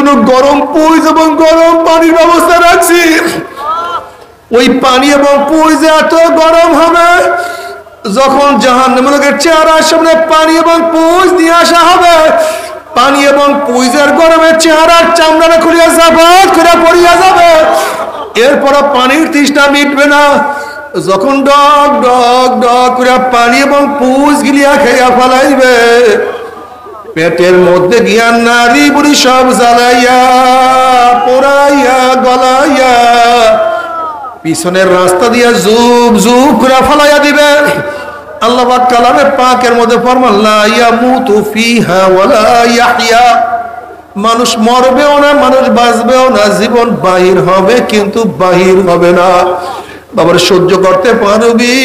জন্য গরম পুঁজ এবং গরম পানির ব্যবস্থা রাখছি। ওই পানি এবং পুঁজ এত গরম হবে, যখন জাহান্নামের লোকের চেহারার সামনে পানি এবং পুঁজ নিয়ে আসা হবে, পানি এবং পুঁজের গরমে চেহারার চামড়া খুলিয়া জাবাত করে পড়িয়া যাবে। এরপর পানির তৃষ্ণা মিটবে না। যখন ডক ডক ডক করে পানি এবং পুঁজ গিলিয়া খেয়া ফেলাইবে, পেটের মধ্যে গিয়া নারী বুড়ি সব জ্বালাইয়া পোড়াইয়া গলাইয়া পিছনের রাস্তা দিয়া জুব জুব করে ফলাইয়া দিবে। আল্লাহ পাক কালামে পাকের মধ্যে ফরমান লা ইয়ামুতু ফিহা ওয়ালা ইয়াহইয়া, মানুষ মরবেও না, মানুষ বাঁচবেও না, জীবন বাহির হবে কিন্তু বাহির হবে না। বাবার সহ্য করতে পারবি?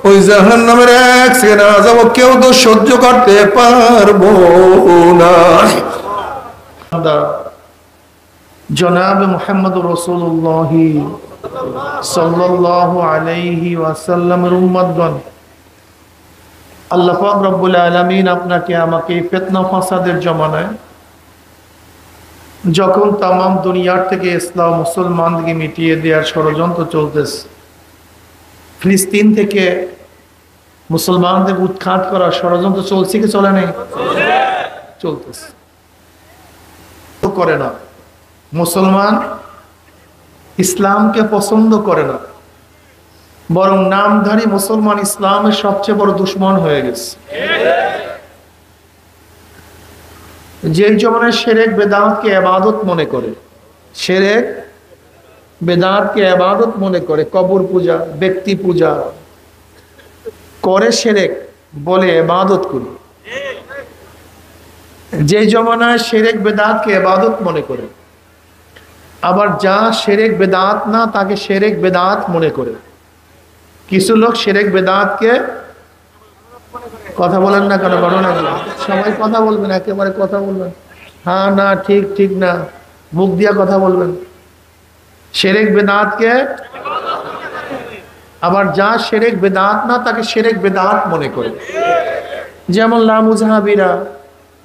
ওই জাহান্নামের এক সেকেন্ড আযাব কেউ তো সহ্য করতে পারবো না। জনাব মুহাম্মদুর রাসূলুল্লাহ সাল্লাল্লাহু আলাইহি ওয়াসাল্লামের উম্মতগণ, আল্লাহ পাক রব্বুল আলামিন আপনাকে আমাকে ফিতনা ফাসাদের জমানায়, যখন তামাম দুনিয়ার থেকে ইসলাম মুসলমানকে মিটিয়ে দেওয়ার ষড়যন্ত্র চলতেছে, ফিলিস্তিন থেকে মুসলমানদের উৎখাত করার ষড়যন্ত্র চলছে কি চলে নেই? চলতেছে। করে না, মুসলমান ইসলামকে পছন্দ করে না, বরং নামধারী মুসলমান ইসলামের সবচেয়ে বড় দুশ্মন হয়ে গেছে। যে জমানায় শিরক বেদাতকে ইবাদত মনে করে, শিরক বেদাতকে ইবাদত মনে করে, কবর পূজা, ব্যক্তি পূজা করে, শিরক বলে ইবাদত করি। যে জমানায় শিরক বেদাতকে ইবাদত মনে করে, আবার যা শিরক বেদাত না তাকে শিরক বেদাত মনে করে। কিছু লোক শিরক বেদাতকে, কথা বলেন না কেন, ঘটনা সবাই কথা বলবেন, একেবারে কথা বলবেন, হ্যাঁ না ঠিক ঠিক না, মুখ দিয়া কথা বলবেন। শিরক বেদাতকে, আবার যা শিরক বেদাত না তাকে শিরক বেদাত মনে করে। যেমন লামুজহাবিরা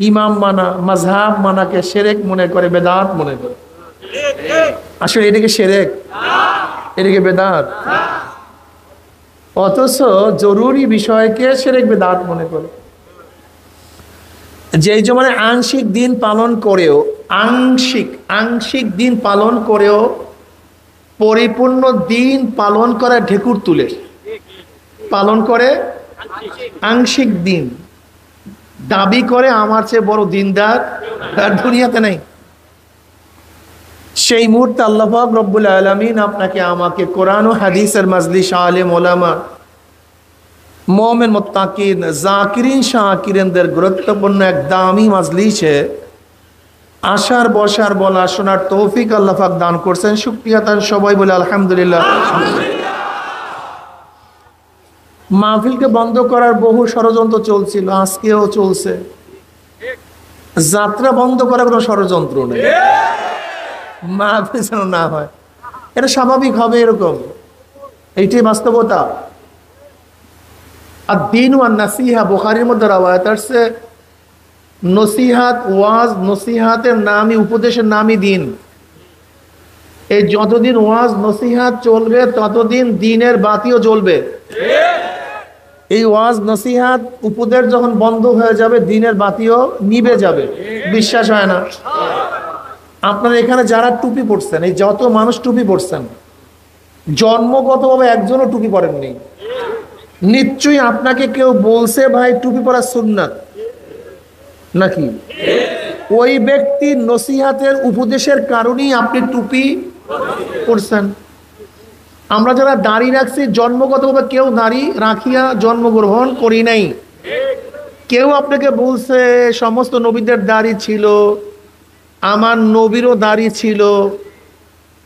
ইমাম মানা, মাযহাব মানাকে শিরক মনে করে, বেদাত মনে করে। আসলে এটাকে শিরক, এটাকে বেদাত। অথচ জরুরি বিষয়কে শিরক বেদাত মনে করে। যে জমানে আংশিক দিন পালন করেও, আংশিক দিন পালন করেও পরিপূর্ণ দিন পালন করে ঢেকুর তুলে পালন করে, আংশিক দিন দাবি করে আমার চেয়ে বড় দিনদার আর দুনিয়াতে নেই। সেই মুহূর্তে আল্লাহ পাক রব্বুল আলামিন আপনাকে আমাকে কোরআন ও হাদিসের মাজলিস, আলেম ওলামা, মুমিন মুত্তাকিন, জাকিরিন শাকিরিনদের গুরুত্বপূর্ণ এক দামি মাজলিসে আসার, বসার, বলা, শোনার তৌফিক আল্লাহ পাক দান করছেন। শুকরিয়া তার সবাই বলে আলহামদুলিল্লাহ। মাহফিলকে বন্ধ করার বহু ষড়যন্ত্র চলছিল, আজকেও চলছে। যাত্রা বন্ধ করার কোনো ষড়যন্ত্র নেই, মাহফিল যেন না হয়, এটা স্বাভাবিক হবে, এরকম, এইটাই বাস্তবতা। আর দিন ওয়ান নাসিহা, বুখারীর মধ্যে রাওয়ায়াত আসছে, নসিহাত, ওয়াজ, নসিহাতের নামই, উপদেশের নামই দিন। এই যতদিন ওয়াজ নসিহাত চলবে ততদিন দিনের বাতিও জ্বলবে। এই ওয়াজ নসিহাত উপদেশ যখন বন্ধ হয়ে যাবে, দিনের বাতিও নিভে যাবে। বিশ্বাস হয় না? আপনারা এখানে যারা টুপি পরছেন, এই যত মানুষ টুপি পরছেন, জন্মগতভাবে একজনও টুপি পরেননি। নিশ্চয়ই আপনাকে কেউ বলছে ভাই টুপি পরা সুন্নাত, নাকি? ওই ব্যক্তির নসিহাতের উপদেশের কারণেই আপনি টুপি পরছেন। আমরা যারা দাড়ি রাখছি, জন্মগতভাবে কেউ দাড়ি রাখিয়া জন্মগ্রহণ করি নাই। কেউ আপনাকে বলছে সমস্ত নবীদের দাড়ি ছিল, আমার নবীরও দাড়ি ছিল,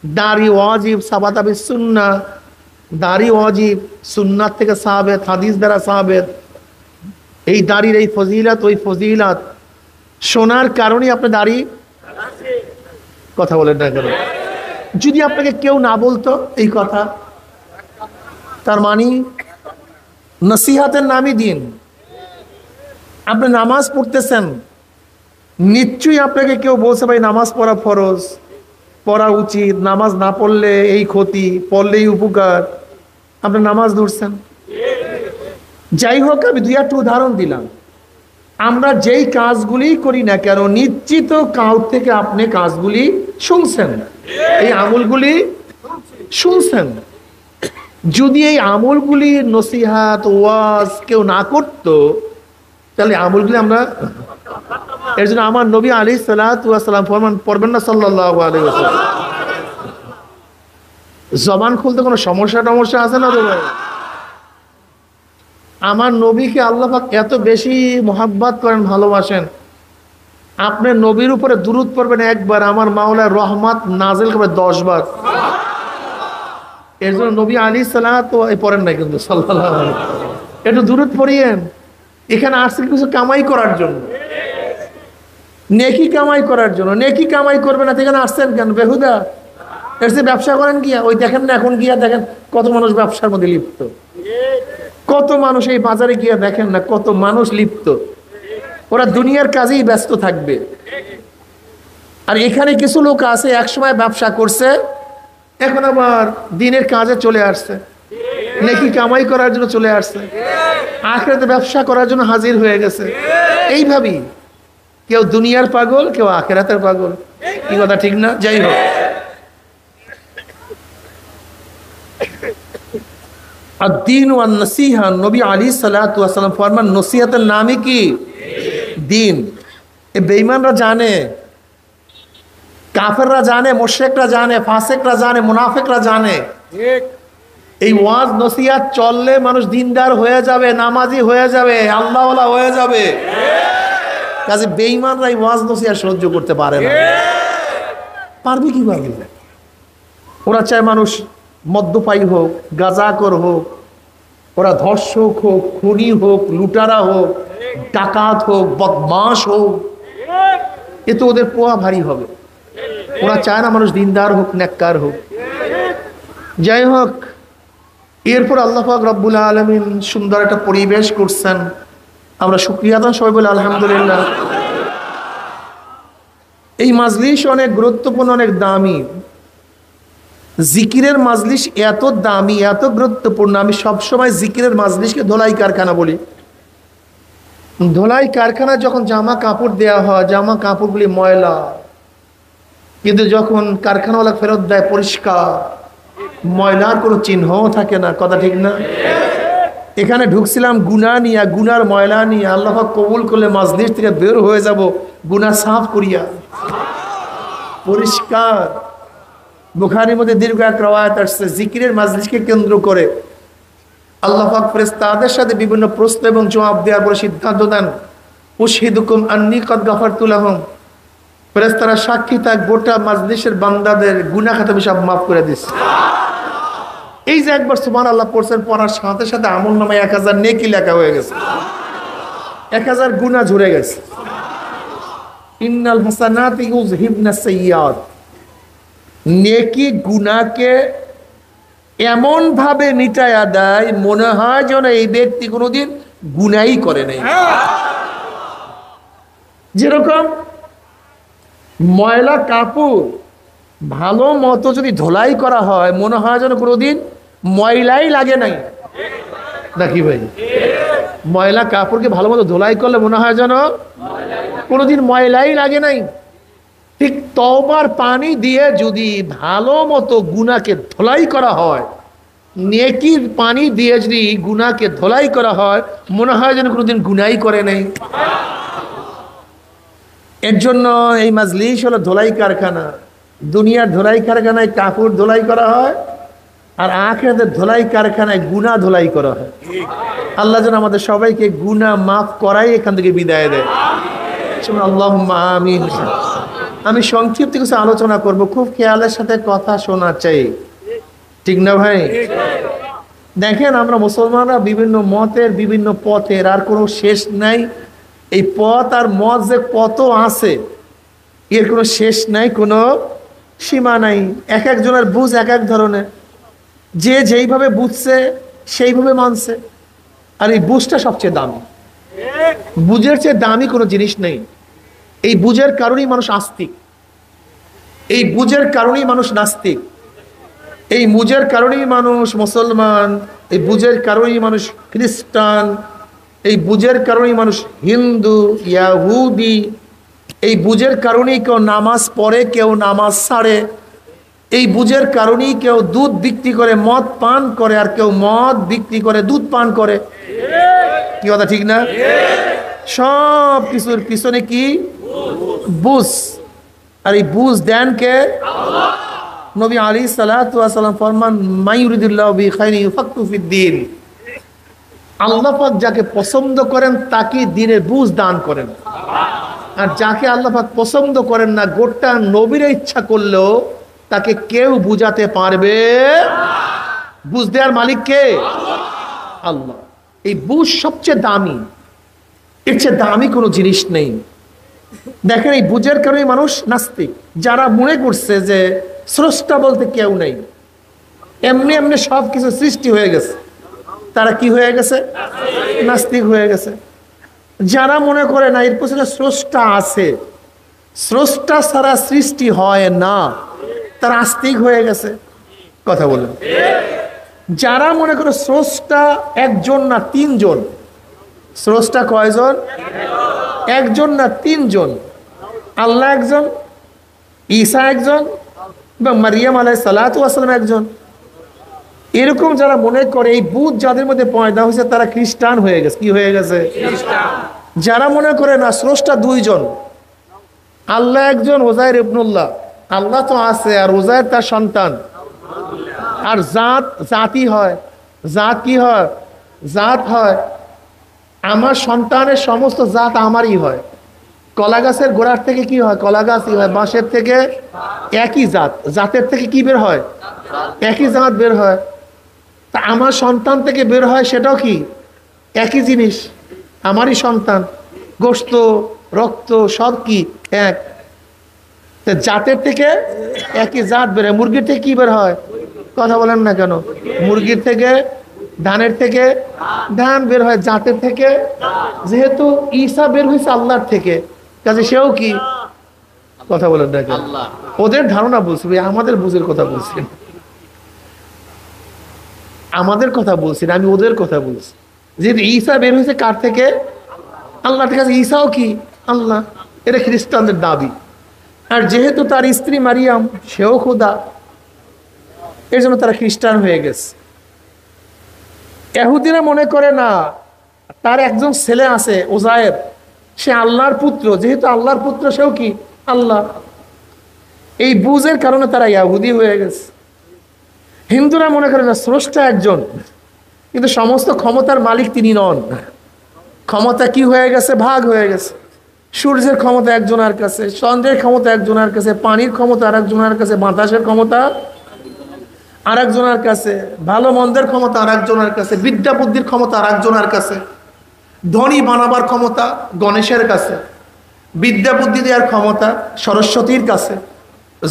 দাড়ি ওয়াজিব, সাবাতাবি সুন্নাহ, দাড়ি ওয়াজিব, সুন্নাত থেকে সাহাবেত, হাদিস দ্বারা সাহাবেত। এই দাড়ির এই ফজিলাত, ওই ফজিলাত শোনার কারণে আপনি দাড়ি, কথা বলেন না কেন? যদি আপনাকে কেউ না বলতো এই কথা, তার মানে নসিহাতের নামই দিন। আপনি নামাজ পড়তেছেন, নিশ্চয়ই আপনাকে কেউ বলছে ভাই নামাজ পড়া ফরজ, পড়া উচিত, নামাজ না পড়লে এই ক্ষতি, পড়লেই উপকার, আপনি নামাজ ধরছেন। যাই হোক, আমি দুই একটা উদাহরণ দিলাম। আমরা যেই কাজগুলি করি না কেন, নিশ্চিত কাউর থেকে আপনি কাজগুলি শুনছেন, এই আমলগুলি শুনছেন। যদি এই আমলগুলি নসিহাত ওয়াজ কেউ না করতো, তাহলে আমলগুলি আমরা, এর জন্য আমার নবী আলাইহিস সালাতু ওয়াস সালাম ফরমান, পড়বেন না সাল্লাল্লাহু আলাইহি ওয়াসাল্লাম, জবান খুলতে কোনো সমস্যা আছে না তো ভাই? আমার নবীকে আল্লাহ পাক এত বেশি মোহাব্বত করেন, ভালোবাসেন, আপনি নবীর উপরে দুরূদ পড়বেন একবার, আমার মাওলার রহমত নাজিল করবে 10 বার। এর জন্য নবী আলাইহিস সালাতু পড়েন না কিন্তু সাল্লাল্লাহু আলাইহি ওয়াসাল্লাম, একটু দুরূদ পড়িয়েন। এখানে আসছেন কিছু কামাই করার জন্য, নেকি কামাই করার জন্য। নেকি কামাই করবে না এখানে আসছেন কেন বেহুদা? এর চেয়ে ব্যবসা করেন গিয়া। ওই দেখেন না, এখন গিয়া দেখেন কত মানুষ ব্যবসার মধ্যে লিপ্ত, কত মানুষ এই বাজারে গিয়া দেখেন না কত মানুষ লিপ্ত। ওরা দুনিয়ার কাজেই ব্যস্ত থাকবে। আর এখানে কিছু লোক আছে একসময় ব্যবসা করছে, এখন আবার দিনের কাজে চলে আসছে, নেকি কামাই করার জন্য চলে আসছে, আখিরাতে ব্যবসা করার জন্য হাজির হয়ে গেছে। এইভাবেই কেউ দুনিয়ার পাগল, কেউ আখিরাতের পাগল। কি কথা ঠিক না? যাই হোক, আদ-দীন ওয়ান নসিহা, নবী আলাইহিস সালাতু ওয়াস সালাম ফরমান, নসিহতের নামই কি? দিন। এই বেঈমানরা জানে, কাফেররা জানে, মুশরিকরা জানে, ফাসিকরা জানে, মুনাফিকরা জানে। এই ওয়াজ নসিহত চললে মানুষ দিনদার হয়ে যাবে, নামাজি হয়ে যাবে, আল্লাহওয়ালা হয়ে যাবে। কাজে বেঈমানরা এই ওয়াজ নসিহত সহ্য করতে পারে না। পারবে কিভাবে? ওরা চায় মানুষ মদ্যপায়ী হোক, গাঁজাখোর হোক, ওরা ধর্ষক হোক, খুনি হোক, লুটারা হোক, ডাকাত হোক, বদমাশ হোক, এ তো ওদের পোয়া ভারী হবে। ওরা চায় না মানুষ দিনদার হোক, নেককার হোক। যাই হোক, এরপর আল্লাহ পাক রব্বুল আলামিন সুন্দর একটা পরিবেশ করছেন, আমরা শুকরিয়া আদান সবাই বলে আলহামদুলিল্লাহ। এই মাজলিস অনেক গুরুত্বপূর্ণ, অনেক দামি। জিকিরের মাজলিস এত দামি, এত গুরুত্বপূর্ণ। আমি সবসময় জিকিরের মাজলিসকে ধোলাই কারখানা বলি। ধোলাই কারখানা যখন জামা কাপড় দেয়া হয়, জামা কাপড়গুলি ময়লা, কিন্তু যখন কারখানাওয়ালা ফেরত দেয় পরিষ্কার, ময়লার কোনো চিহ্নও থাকে না। কথা ঠিক না? এখানে ঢুকছিলাম গুনাহ নিয়ে, গুনার ময়লা নিয়ে। আল্লাহ পাক কবুল করলে মাজলিস থেকে বের হয়ে যাব গুনাহ সাফ করিয়া, পরিষ্কার। বুখারীর মধ্যে দীর্ঘ এক রওয়ায়াত আসছে, জিকিরের মাজলিসকে কেন্দ্র করে আল্লাহ পাক ফেরেশতাদের সাথে বিভিন্ন প্রশ্ন এবং জবাব দেওয়ার পরে সিদ্ধান্ত দেন, উশহিদুকুম আন্নী কদ গাফারতু লাহুম, ফেরেশতারা সাক্ষী থাক, গোটা মাজলিসের বান্দাদের গুনাহ খাতা সব মাফ করে দিচ্ছে। এই যে একবার সুবহানাল্লাহ পড়ছেন, পড়ার সাথে সাথে আমলনামায় 1000 নেকি লেখা হয়ে গেছে, 1000 গুনাহ ঝরে গেছে। ইন্নাল হাসানাতি ইউযহিবনাস সাইয়্যাত, নেকি গুনাহকে এমন ভাবে মিটায়া দেয়, মনে হয় যেন এই ব্যক্তি কোনোদিন গুনাহই করে নাই। যেরকম ময়লা কাপড় ভালো মতো যদি ধোলাই করা হয়, মনে হয় যেন কোনোদিন ময়লাই লাগে নাই, নাকি ভাই? ময়লা কাপড়কে ভালো মতো ধোলাই করলে মনে হয় যেন কোনোদিন ময়লাই লাগে নাই। ঠিক তওবার পানি দিয়ে যদি ভালো মতো গুনাহকে ধোলাই করা হয়, নেকির পানি দিয়ে যদি গুনাহকে ধোলাই করা হয়, মনে হয় যেন কোনোদিন গুনাহই করে নাই। এর জন্য এই মাজলিস হলো ধোলাই কারখানা। দুনিয়ার ধোলাই কারখানায় কাপড় ধোলাই করা হয়, আর আখিরাতের ধোলাই কারখানায় গুনাহ ধোলাই করা হয়। আল্লাহ যেন আমাদের সবাইকে গুনাহ মাফ করাই এখান থেকে বিদায় দেয়। আল্লাহুম্মা আমিন। আমি সংক্ষিপ্ত কিছু আলোচনা করব, খুব খেয়ালের সাথে কথা শোনা চাই, ঠিক না ভাই? দেখেন, আমরা মুসলমানরা বিভিন্ন মতের, বিভিন্ন পথের, আর কোনো শেষ নাই। এই পথ আর মত যে কত আছে, এর কোনো শেষ নাই, কোনো সীমা নাই। এক একজনের বুঝ এক এক ধরনের, যে যেইভাবে বুঝছে সেইভাবে মানছে। আর এই বুঝটা সবচেয়ে দামি, বুঝের চেয়ে দামি কোনো জিনিস নেই। এই বুঝের কারণেই মানুষ আস্তিক, এই বুঝের কারণেই মানুষ নাস্তিক, এই বুঝের কারণেই মানুষ মুসলমান, এই বুঝের কারণেই মানুষ খ্রিস্টান, এই বুঝের কারণেই মানুষ হিন্দু, ইয়াহুদি। এই বুঝের কারণেই কেউ নামাজ পড়ে, কেউ নামাজ ছাড়ে। এই বুঝের কারণেই কেউ দুধ বিক্রি করে মদ পান করে, আর কেউ মদ বিক্রি করে দুধ পান করে। কি কথা ঠিক না? সব কিছুর পিছনে কি? বুঝ। আর এই বুঝ দেন কে? নবী আলাইহিস সালাতু ওয়াস সালাম ফরমান, মাইয়ুরিদুল্লাহু বিহি খাইরান ইউফাক্কিহু ফিদ্দীন। আল্লাহ পাক যাকে পছন্দ করেন তাকে দ্বীনের বুঝ দান করেন, আর যাকে আল্লাহ পাক পছন্দ করেন না, গোটা নবীর ইচ্ছা করলেও তাকে কেউ বুঝাতে পারবে। বুঝ দেওয়ার মালিক কে? আল্লাহ। এই বুঝ সবচেয়ে দামি, এর চেয়ে দামি কোনো জিনিস নেই। দেখেন, এই বুঝের কারণে মানুষ নাস্তিক। যারা মনে করছে যে স্রষ্টা বলতে কেউ নেই, এমনি এমনি সব কিছু সৃষ্টি হয়ে গেছে, তারা কি হয়ে গেছে? নাস্তিক হয়ে গেছে। যারা মনে করে না এর পেছনে স্রষ্টা আছে, স্রষ্টা ছাড়া সৃষ্টি হয় না, তারা আস্তিক হয়ে গেছে। কথা বলেন। যারা মনে করে স্রষ্টা একজন না তিনজন, স্রষ্টা কয়জন? একজন না তিনজন। আল্লাহ একজন, ঈসা একজন, এবং মারিয়াম আলাইহিস সালাতু ওয়াস সালাম একজন। এরকম যারা মনে করে, এই বুঝ যাদের মধ্যে পয়দা হয়েছে, তারা খ্রিস্টান হয়ে গেছে। কি হয়ে গেছে? যারা মনে করে না স্রষ্টা দুইজন, আল্লাহ একজন, উযাইর ইবনুল্লাহ, আল্লাহ তো আছে আর উযাইর তার সন্তান, আর জাতি হয়, জাত কি হয়? জাত হয়। আমার সন্তানের সমস্ত জাত আমারই হয়। কলা গাছের গোড়ার থেকে কি হয়? কলা গাছই হয়। বাঁশের থেকে একই জাত, জাতের থেকে কি বের হয়? একই জাত বের হয়। তা আমার সন্তান থেকে বের হয়, সেটাও কি একই জিনিস, আমারই সন্তান। গোশত, রক্ত সব কি এক। জাতের থেকে একই জাত বের হয়। মুরগির থেকে কি বের হয়? কথা বলেন না কেন? মুরগির থেকে, ধানের থেকে ধান বের হয়, জাতের থেকে। যেহেতু ঈসা বের হয়েছে আল্লাহর থেকে, কাজে সেও কি? কথা বলেন না কেন? ওদের ধারণা বলছি, আমাদের বুঝের কথা বলছি, আমাদের কথা বলছি না, আমি ওদের কথা বলছি। যেহেতু ঈসা বের হয়েছে কার থেকে? আল্লাহর কাছে। ঈসাও কি? আল্লাহ। এটা খ্রিস্টানদের দাবি। আর যেহেতু তার স্ত্রী মারিয়াম সেও খোদা, এর জন্য তারা খ্রিস্টান হয়ে গেছে। ইহুদিরা মনে করে না, তার একজন ছেলে আছে উযাইর, সে আল্লাহর পুত্র। যেহেতু আল্লাহর পুত্র, সেও কি? আল্লাহ। এই বুঝের কারণে তারা ইহুদি হয়ে গেছে। হিন্দুরা মনে করে না স্রষ্টা একজন, কিন্তু সমস্ত ক্ষমতার মালিক তিনি নন। ক্ষমতা কি হয়ে গেছে? ভাগ হয়ে গেছে। সূর্যের ক্ষমতা একজনের কাছে, চন্দ্রের ক্ষমতা একজনের কাছে, পানির ক্ষমতা আর একজনের কাছে, বাতাসের ক্ষমতা আর একজনের কাছে, ভালো মন্দের ক্ষমতা আর একজনের কাছে, বিদ্যা বুদ্ধির ক্ষমতা আর একজনের কাছে, ধনী বানাবার ক্ষমতা গণেশের কাছে, বিদ্যা বুদ্ধি দেওয়ার ক্ষমতা সরস্বতীর কাছে,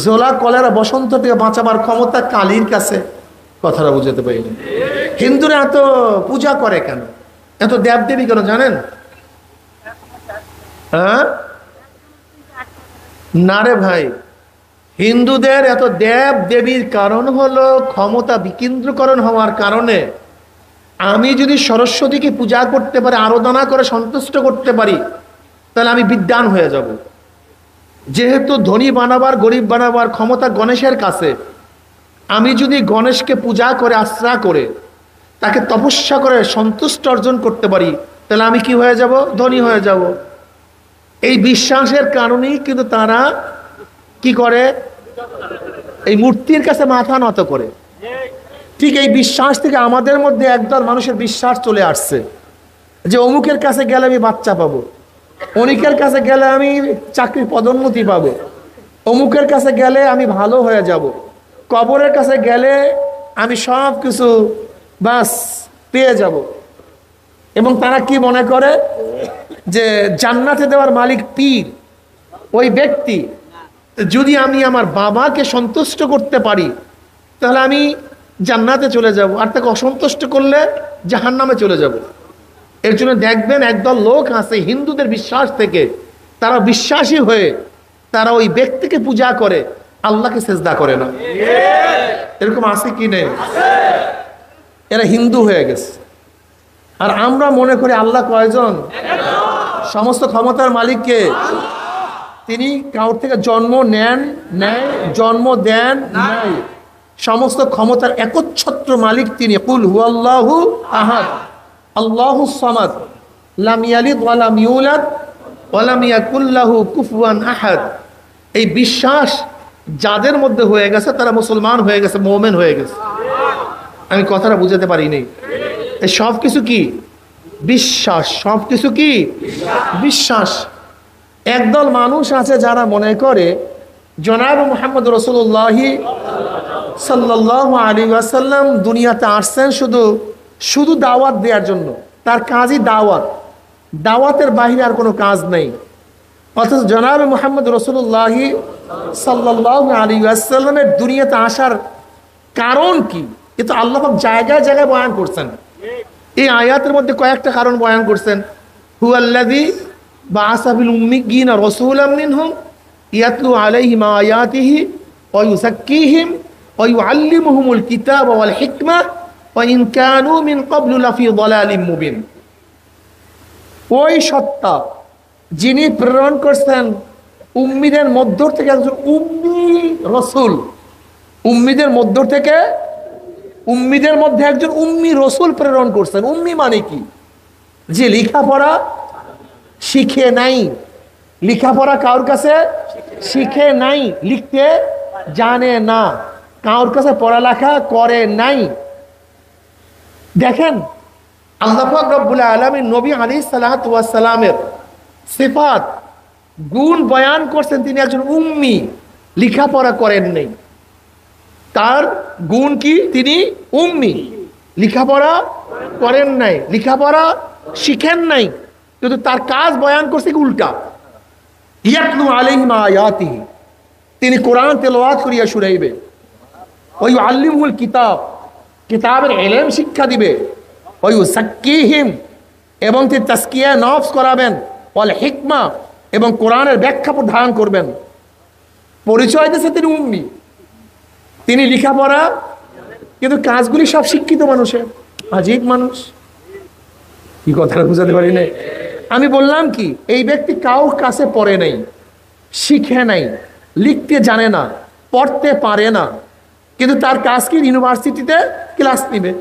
জোলা কলেরা বসন্ত থেকে বাঁচাবার ক্ষমতা কালীর কাছে। কথাটা বুঝতে পারিনি। হিন্দুরা এত পূজা করে কেন, এত দেবদেবী কেন জানেন? হ্যাঁ না রে ভাই, হিন্দুদের এত দেব দেবীর কারণ হলো ক্ষমতা বিকেন্দ্রীকরণ হওয়ার কারণে। আমি যদি সরস্বতীকে পূজা করতে পারি, আরাধনা করে সন্তুষ্ট করতে পারি, তাহলে আমি বিদ্বান হয়ে যাব। যেহেতু ধনী বানাবার গরিব বানাবার ক্ষমতা গণেশের কাছে, আমি যদি গণেশকে পূজা করে আশ্রা করে তাকে তপস্যা করে সন্তুষ্ট অর্জন করতে পারি, তাহলে আমি কি হয়ে যাব? ধনী হয়ে যাব। এই বিশ্বাসের কারণেই কিন্তু তারা কি করে? এই মূর্তির কাছে মাথা নত করে। ঠিক এই বিশ্বাস থেকে আমাদের মধ্যে একদল মানুষের বিশ্বাস চলে আসছে যে অমুকের কাছে গেলে আমি বাচ্চা পাবো, অনিকের কাছে গেলে আমি চাকরির পদোন্নতি পাবো, অমুকের কাছে গেলে আমি ভালো হয়ে যাব, কবরের কাছে গেলে আমি সব কিছু বাস পেয়ে যাব। এবং তারা কি মনে করে যে জান্নাতে দেওয়ার মালিক পীর, ওই ব্যক্তি। যদি আমি আমার বাবাকে সন্তুষ্ট করতে পারি, তাহলে আমি জান্নাতে চলে যাব, আর তাকে অসন্তুষ্ট করলে জাহান্নামে চলে যাব। এর জন্য দেখবেন একদল লোক আছে হিন্দুদের বিশ্বাস থেকে তারা বিশ্বাসী হয়ে তারা ওই ব্যক্তিকে পূজা করে, আল্লাহকে সেজদা করে না। এরকম আছে কি নেই? এরা হিন্দু হয়ে গেছে। আর আমরা মনে করি আল্লাহ কয়জন? সমস্ত ক্ষমতার মালিককে। তিনি কাউর থেকে জন্ম নেন নেয়, জন্ম দেন নাই, সমস্ত ক্ষমতার একচ্ছত্র মালিক তিনি। কুল হুয়াল্লাহু আহাদ আল্লাহুস সামাদ লাম ইয়ালিদ ওয়া লাম ইউলাদ ওয়া লাম ইয়াকুল লাহু কুফুয়ান আহাদ। এই বিশ্বাস যাদের মধ্যে হয়ে গেছে তারা মুসলমান হয়ে গেছে, মুমিন হয়ে গেছে। আমি কথাটা বুঝাতে পারিনি। এই সব কিছু কি? বিশ্বাস। সব কিছু কি? বিশ্বাস। একদল মানুষ আছে যারা মনে করে জনাব মুহাম্মদ রাসূলুল্লাহ সাল্লাল্লাহু আলাইহি ওয়াসাল্লাম দুনিয়াতে আসছেন শুধু দাওয়াত দেওয়ার জন্য। তার কাজই দাওয়াত, দাওয়াতের বাইরে আর কোনো কাজ নেই। অথচ জনাব মুহাম্মদ রাসূলুল্লাহ সাল্লাল্লাহু আলাইহি ওয়াসাল্লামের দুনিয়াতে আসার কারণ কি? এ তো আল্লাহ পাক জায়গায় জায়গায় বয়ান করছেন। এই আয়াতের মধ্যে কয়েকটা কারণ বয়ান করছেন। হুয়াল্লাযী বাআসা ফিল উম্মিয়্যিনা রাসূলাম মিনহুম ইয়াতলু আলাইহিম আয়াতিহি ওয়া ইউযাক্কিহিম ওয়া ইউআল্লিমুহুমুল কিতাবা ওয়াল হিকমা ওয়া ইন কানু মিন ক্বাবলু লাফি যালালিম মুবিন। ওই সত্তা যিনি প্রেরণ করছেন উম্মীদের মধ্য থেকে একজন উম্মি রাসূল, উম্মীদের মধ্যে একজন উম্মি রাসূল প্রেরণ করছেন। উম্মি মানে কি? যে লেখাপড়া শিখে নাই। লেখাপড়া কারোর কাছে শিখে নাই, লিখতে জানে না, কারোর কাছে পড়ালেখা করে নাই। দেখেন আল্লাহ পাক রব্বুল আলামিন নবী আলাইহিস সালাতু ওয়াস সালামের সিফাত গুণ বয়ান করছেন। তিনি একজন উম্মি, লেখাপড়া করেন নাই। তার গুণ কি? তিনি উম্মি, লেখাপড়া করেন নাই, লেখাপড়া শিখেন নাই, কিন্তু তার কাজ বয়ান করছে কি? উল্টা। ইয়াতলু আলাইহিম আয়াতিহি, তিনি কোরআন তেলাওয়াত করিয়া শুনাইবে। ওয়া ইউআল্লিমুহুল কিতাব, কিতাবের ইলম শিক্ষা দিবে। ওয়া ইউযাক্কিহিম, এবং তিনি তাজকিয়া নফস করাবেন। ওয়াল হিকমা, এবং কোরআনের ব্যাখ্যা প্রদান করবেন। পরিচয় দিয়েছে তিনি উম্মি, তিনি লেখাপড়া, কিন্তু কাজগুলি সব শিক্ষিত মানুষের। আজীব মানুষ। কি কথাটা বুঝাতে পারি না? আমি বললাম কি, এই ব্যক্তি কাউর কাছে পড়ে নাই, শিখে নাই, লিখতে জানে না, পড়তে পারে না, কিন্তু তার কাজ কি? ইউনিভার্সিটিতে ক্লাস নিবে।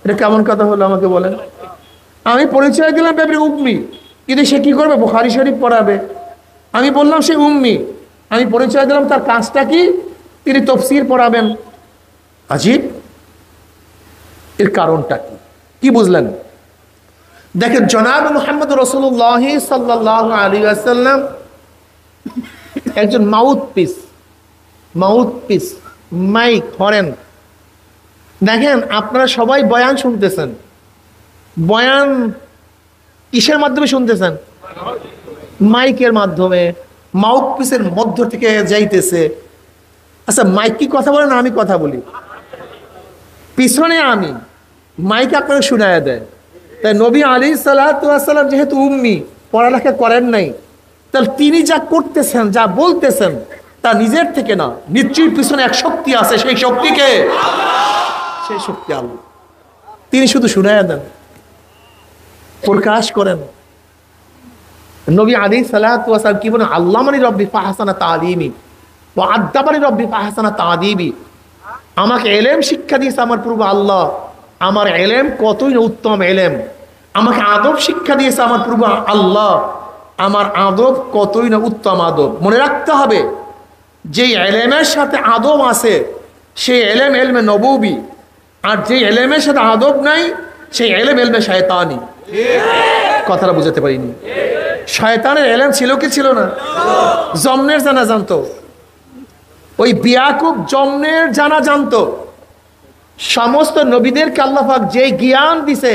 এটা কেমন কথা হলো আমাকে বলেন? আমি পরিচয় দিলাম ব্যাপারে উম্মি, কিন্তু সে কি করবে? বুখারী শরীফ পড়াবে। আমি বললাম সে উম্মি, আমি পরিচয় দিলাম তার কাজটা কি? তিনি তাফসীর পড়াবেন। আজীব। এর কারণটা কি? কি বুঝলেন? দেখেন জনাব মুহাম্মদ রাসূলুল্লাহ সাল্লাল্লাহু আলাইহি ওয়াসাল্লাম একজন মাউথপিস, মাইক হরেন। দেখেন আপনারা সবাই বয়ান শুনতেছেন, বয়ান কিসের মাধ্যমে শুনতেছেন? মাইকের মাধ্যমে, মাউথপিসের মধ্য থেকে যাইতেছে। আচ্ছা মাইক কি কথা বলে না আমি কথা বলি? পিছনে আমি, মাইক আপনাকে শুনাইয়া দেয়। তাই নবী আলাইহিস সালাতু ওয়াস সালাম যেহেতু উম্মি, পড়ালেখা করেন নাই, তাহলে তিনি যা করতেছেন, যা বলতেছেন, তা নিজের থেকে না, নিশ্চয়ই পিছনে এক শক্তি আছে। সেই শক্তিকে, সেই শক্তি আল্লাহ। তিনি শুধু শুনাইয়া দেন, প্রকাশ করেন। নবী আলাইহিস সালাতু ওয়াস সালাম কি বলেন? আল্লামানি রব্বি ফাহসানা তালিমি ওয়া আদ্দাবানি রব্বি ফাহসানা তাদিবি। আমাকে ইলম শিক্ষা দিয়েছে আমার প্রভু আল্লাহ, আমার ইলম কতই না উত্তম ইলম। আমাকে আদব শিক্ষা দিয়েছে আমার প্রভু আল্লাহ, আমার আদব কতই না উত্তম আদব। মনে রাখতে হবে, যে ইলমের সাথে আদব আছে সেই ইলম ইলমে নববী, আর যে ইলমের সাথে আদব নাই সেই ইলম ইলমে শয়তানি। কথাটা বুঝাতে পারিনি? শয়তানের ইলম ছিল কি ছিল না? জমনের জানা জানতো। ওই বিয়াকুব জমনের জানা জানতো। সমস্ত নবীদেরকে আল্লাহ পাক যেই জ্ঞান দিছে,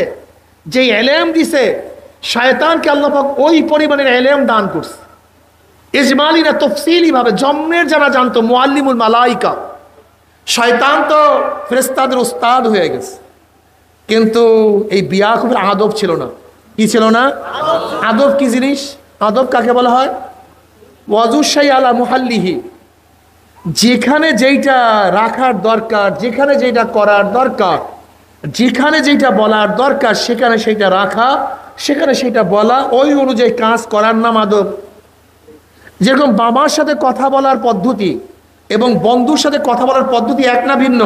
যেই ইলম দিছে, শয়তানকে আল্লাহ পাক ওই পরিমাণের ইলম দান করছে। ইজমালি না তাফসীলি ভাবে জমনের জানা জানতো। মুআল্লিমুল মালাইকা। শয়তান তো ফেরেশতাদের উস্তাদ হয়ে গেছে, কিন্তু এই বিয়াকুবের আদব ছিল না। কি ছিল না? আদব কি জিনিস? আদব কাকে বলা হয়? ওয়াজুশাই আলা মুহাল্লিহি, যেখানে যেইটা রাখার দরকার, যেখানে যেটা করার দরকার, যেখানে যেটা বলার দরকার সেখানে সেইটা রাখা, সেখানে সেটা বলা, ওই অনুযায়ী কাজ করার নাম আদব। যেরকম বাবার সাথে কথা বলার পদ্ধতি এবং বন্ধুর সাথে কথা বলার পদ্ধতি এক না ভিন্ন?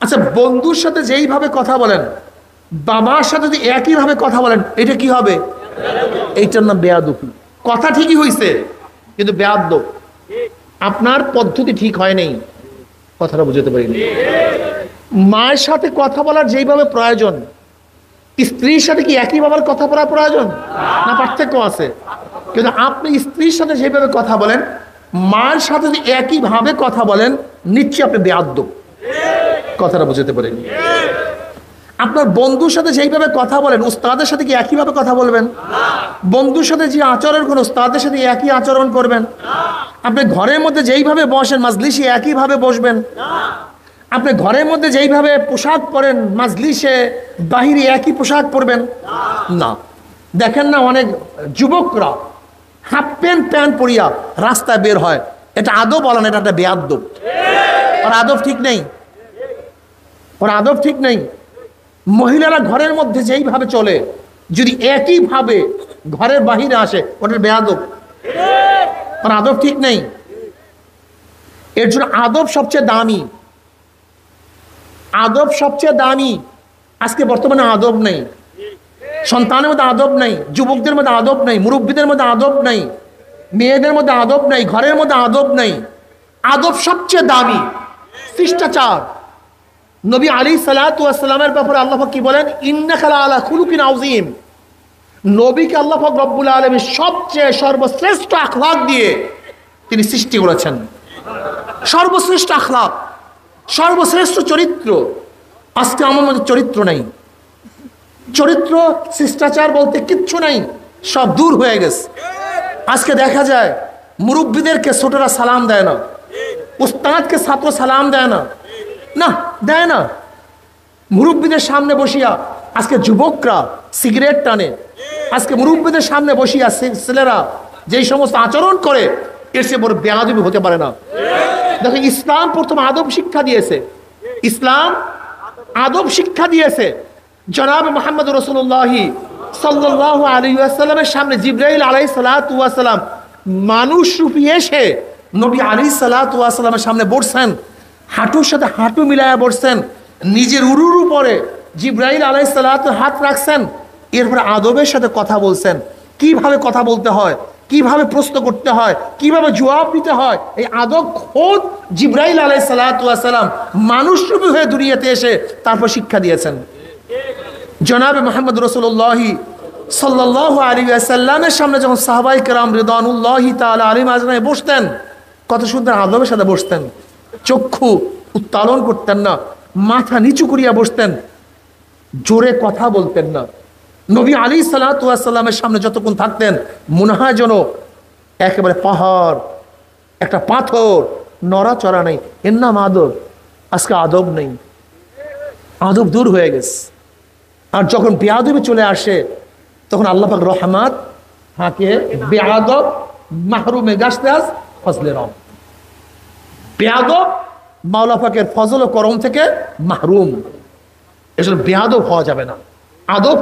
আচ্ছা, বন্ধুর সাথে যেইভাবে কথা বলেন বাবার সাথে যদি একইভাবে কথা বলেন এটা কি হবে? এইটার নাম বেয়াদবি। কথা ঠিকই হয়েছে কিন্তু বেয়াদব, আপনার পদ্ধতি ঠিক হয় নাই। কথাটা বুঝতে পারিনি। মায়ের সাথে কথা বলার যেইভাবে প্রয়োজন স্ত্রীর সাথে কি একই ভাবে কথা বলার প্রয়োজন না পার্থক্য আছে? কিন্তু আপনি স্ত্রীর সাথে যেভাবে কথা বলেন মায়ের সাথে যদি একইভাবে কথা বলেন নিশ্চয়ই আপনি বেয়াদব। কথাটা বুঝতে পারিনি। আপনার বন্ধুর সাথে যেইভাবে কথা বলেন উস্তাদের সাথে কি একইভাবে কথা বলবেন? বন্ধুর সাথে যে আচরণ করেন উস্তাদের সাথে একই আচরণ করবেন? আপনি ঘরের মধ্যে যেইভাবে বসেন মাজলিসে একইভাবে বসবেন? আপনি ঘরের মধ্যে যেইভাবে পোশাক পরেন মাজলিসে বাহিরে একই পোশাক পরবেন না। দেখেন না অনেক যুবকরা হাফ প্যান্ট পরিয়া রাস্তায় বের হয়, এটা আদব বলা না, এটা একটা বেয়াদব। ওর আদব ঠিক নেই, ওর আদব ঠিক নেই। মহিলারা ঘরের মধ্যে যেইভাবে চলে যদি একইভাবে ঘরের বাহিরে আসে ওটার বেয়াদব, ওর আদব ঠিক নেই। এর জন্য আদব সবচেয়ে দামি, আদব সবচেয়ে দামি। আজকে বর্তমানে আদব নেই, সন্তানের মধ্যে আদব নেই, যুবকদের মধ্যে আদব নেই, মুরব্বীদের মধ্যে আদব নেই, মেয়েদের মধ্যে আদব নেই, ঘরের মধ্যে আদব নেই। আদব সবচেয়ে দামি, শিষ্টাচার। নবী আলাইহিস সালাতু ওয়াস সালামের ব্যাপারে আল্লাহ পাক কি বলেন? ইন্নাকা লাআলা খুলুকিন আযীম। নবীকে আল্লাহ পাক রব্বুল আলামিন সবচেয়ে সর্বশ্রেষ্ঠ আখলাক দিয়ে তিনি সৃষ্টি করেছেন। সর্বশ্রেষ্ঠ আখলাক, সর্বশ্রেষ্ঠ চরিত্র। আজকে আমার মধ্যে চরিত্র নেই, চরিত্র শিষ্টাচার বলতে কিচ্ছু নাই, সব দূর হয়ে গেছে। আজকে দেখা যায় মুরব্বীদেরকে ছোটরা সালাম দেয় না, উস্তাদকে ছাত্র সালাম দেয় না, না দেয় না। মুরব্বীদের সামনে বসিয়া আজকে যুবকরা সিগারেট টানে, আজকে মুরব্বীদের সামনে বসিয়া ছেলেরা যেই সমস্ত আচরণ করে এর সে বড় বেয়াদবি হতে পারে না। দেখো, ইসলাম প্রথম আদব শিক্ষা দিয়েছে, ইসলাম আদব শিক্ষা দিয়েছে। জনাব মুহাম্মদ রাসূলুল্লাহ সাল্লাল্লাহু আলাইহি ওয়াসাল্লামের সামনে জিবরাইল আলাইহিস সালাতু ওয়াস সালাম মানুষ রূপে এসে নবী আলাইহিস সালাতু ওয়াস সালামের সামনে বসছেন, হাঁটুর সাথে হাঁটু মিলায়া বসছেন, নিজের উরুর উপরে জিবরাইল আলাইহিস সালাতু হাত রাখছেন, এরপর আদবের সাথে কথা বলছেন। কিভাবে কথা বলতে হয়, কিভাবে প্রশ্ন করতে হয়, কিভাবে জবাব দিতে হয়, এই আদব খোদ জিবরাইল আলাইহিস সালাতু ওয়াস সালাম মানুষ রূপে হয়ে দুনিয়াতে এসে তারপর শিক্ষা দিয়েছেন। জনাবে মুহাম্মদ রাসূলুল্লাহ সাল্লাল্লাহু আলাইহি ওয়াসাল্লামের সামনে যখন সাহাবায়ে কেরাম রিদওয়ানুল্লাহি তাআলা আলাইহিম আজমাইন বসতেন, কত সুন্দর আদবের সাথে বসতেন। চক্ষু উত্তোলন করতেন না, মাথা নিচু করিয়া বসতেন, জোরে কথা বলতেন না। নবী আলাইহিস সালাতু ওয়াস সালামের সামনে যতক্ষণ থাকতেন মনে হয় যেন একেবারে পাহাড়, একটা পাথর, নড়াচড়া নেই। এর নাম আদব। আজকে আদব নেই, আদব দূর হয়ে গেছে। আর যখন বেয়াদবি চলে আসে তখন আল্লাহ পাক রহমত হাকে বেয়াদব মাহরুমে গাছতাস ফজলে রম। বেয়াদব মাওলা পাকের ফজল ও করম থেকে মাহরুম। এজন্য বেয়াদব হওয়া যাবে না। আদব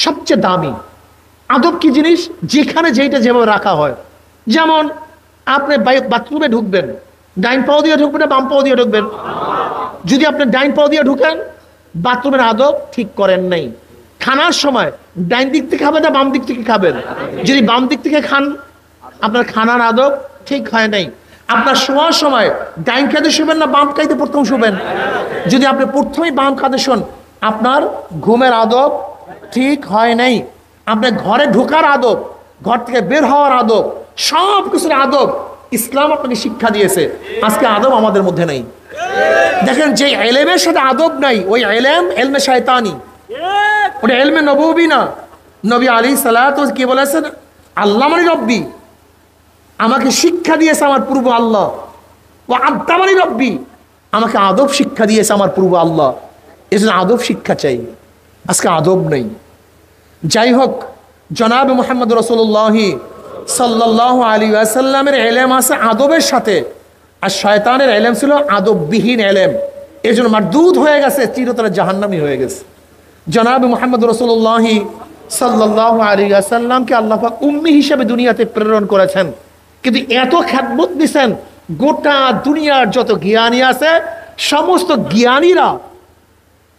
সবচেয়ে দামি। আদব কি জিনিস? যেখানে যেটা যেভাবে রাখা হয়। যেমন আপনি বাথরুমে ঢুকবেন, ডাইন পাও দিয়ে ঢুকবেন না বাম পাও দিয়ে ঢুকবেন? যদি আপনি ডাইন পাও দিয়ে ঢুকেন বাথরুমের আদব ঠিক করেন নাই। খানার সময় ডাইন দিক থেকে খাবেন না বাম দিক থেকে খাবেন? যদি বাম দিক থেকে খান আপনার খানার আদব ঠিক হয় নাই। আপনার শোয়ার সময় ডাইন কাঁধে শুবেন না বাম কাঁধে প্রথম শুবেন? যদি আপনি প্রথমেই বাম কাঁধে শোন আপনার ঘুমের আদব ঠিক হয় নাই। আপনার ঘরে ঢোকার আদব, ঘর থেকে বের হওয়ার আদব, সব কিছুর আদব ইসলাম আপনাকে শিক্ষা দিয়েছে। আজকে আদব আমাদের মধ্যে নেই। দেখেন, যে এলেমের সাথে আদব নাই ওই এলেম এলমে শয়তানি, ওটা এলমে নববী না। নবী আলাইহিস সালাতু কি বলেছেন? আল্লাহ মানে রব্বি, আমাকে শিক্ষা দিয়েছে আমার পূর্ব আল্লাহ। ও আদ্দা মানে রব্বি, আমাকে আদব শিক্ষা দিয়েছে আমার পূর্ব আল্লাহ। এজন্য আদব শিক্ষা চাই। আজকে আদব নেই। যাই হোক, জনাব মুহাম্মদ রাসূলুল্লাহ সাল্লাল্লাহু আলাইহি ওয়াসাল্লামের ইলম আছে আদবের সাথে, আর শয়তানের ইলম ছিল আদববিহীন ইলম, এর জন্য মারদুদ হয়ে গেছে, চিরতরে জাহান্নামী হয়ে গেছে। জনাব মুহাম্মদ রাসূলুল্লাহ সাল্লাল্লাহু আলাইহি ওয়াসাল্লামকে আল্লাহ পাক উম্মি হিসেবে দুনিয়াতে প্রেরণ করেছেন, কিন্তু এত খ্যাতমত দিয়েছেন, গোটা দুনিয়ার যত জ্ঞানী আছে সমস্ত জ্ঞানীরা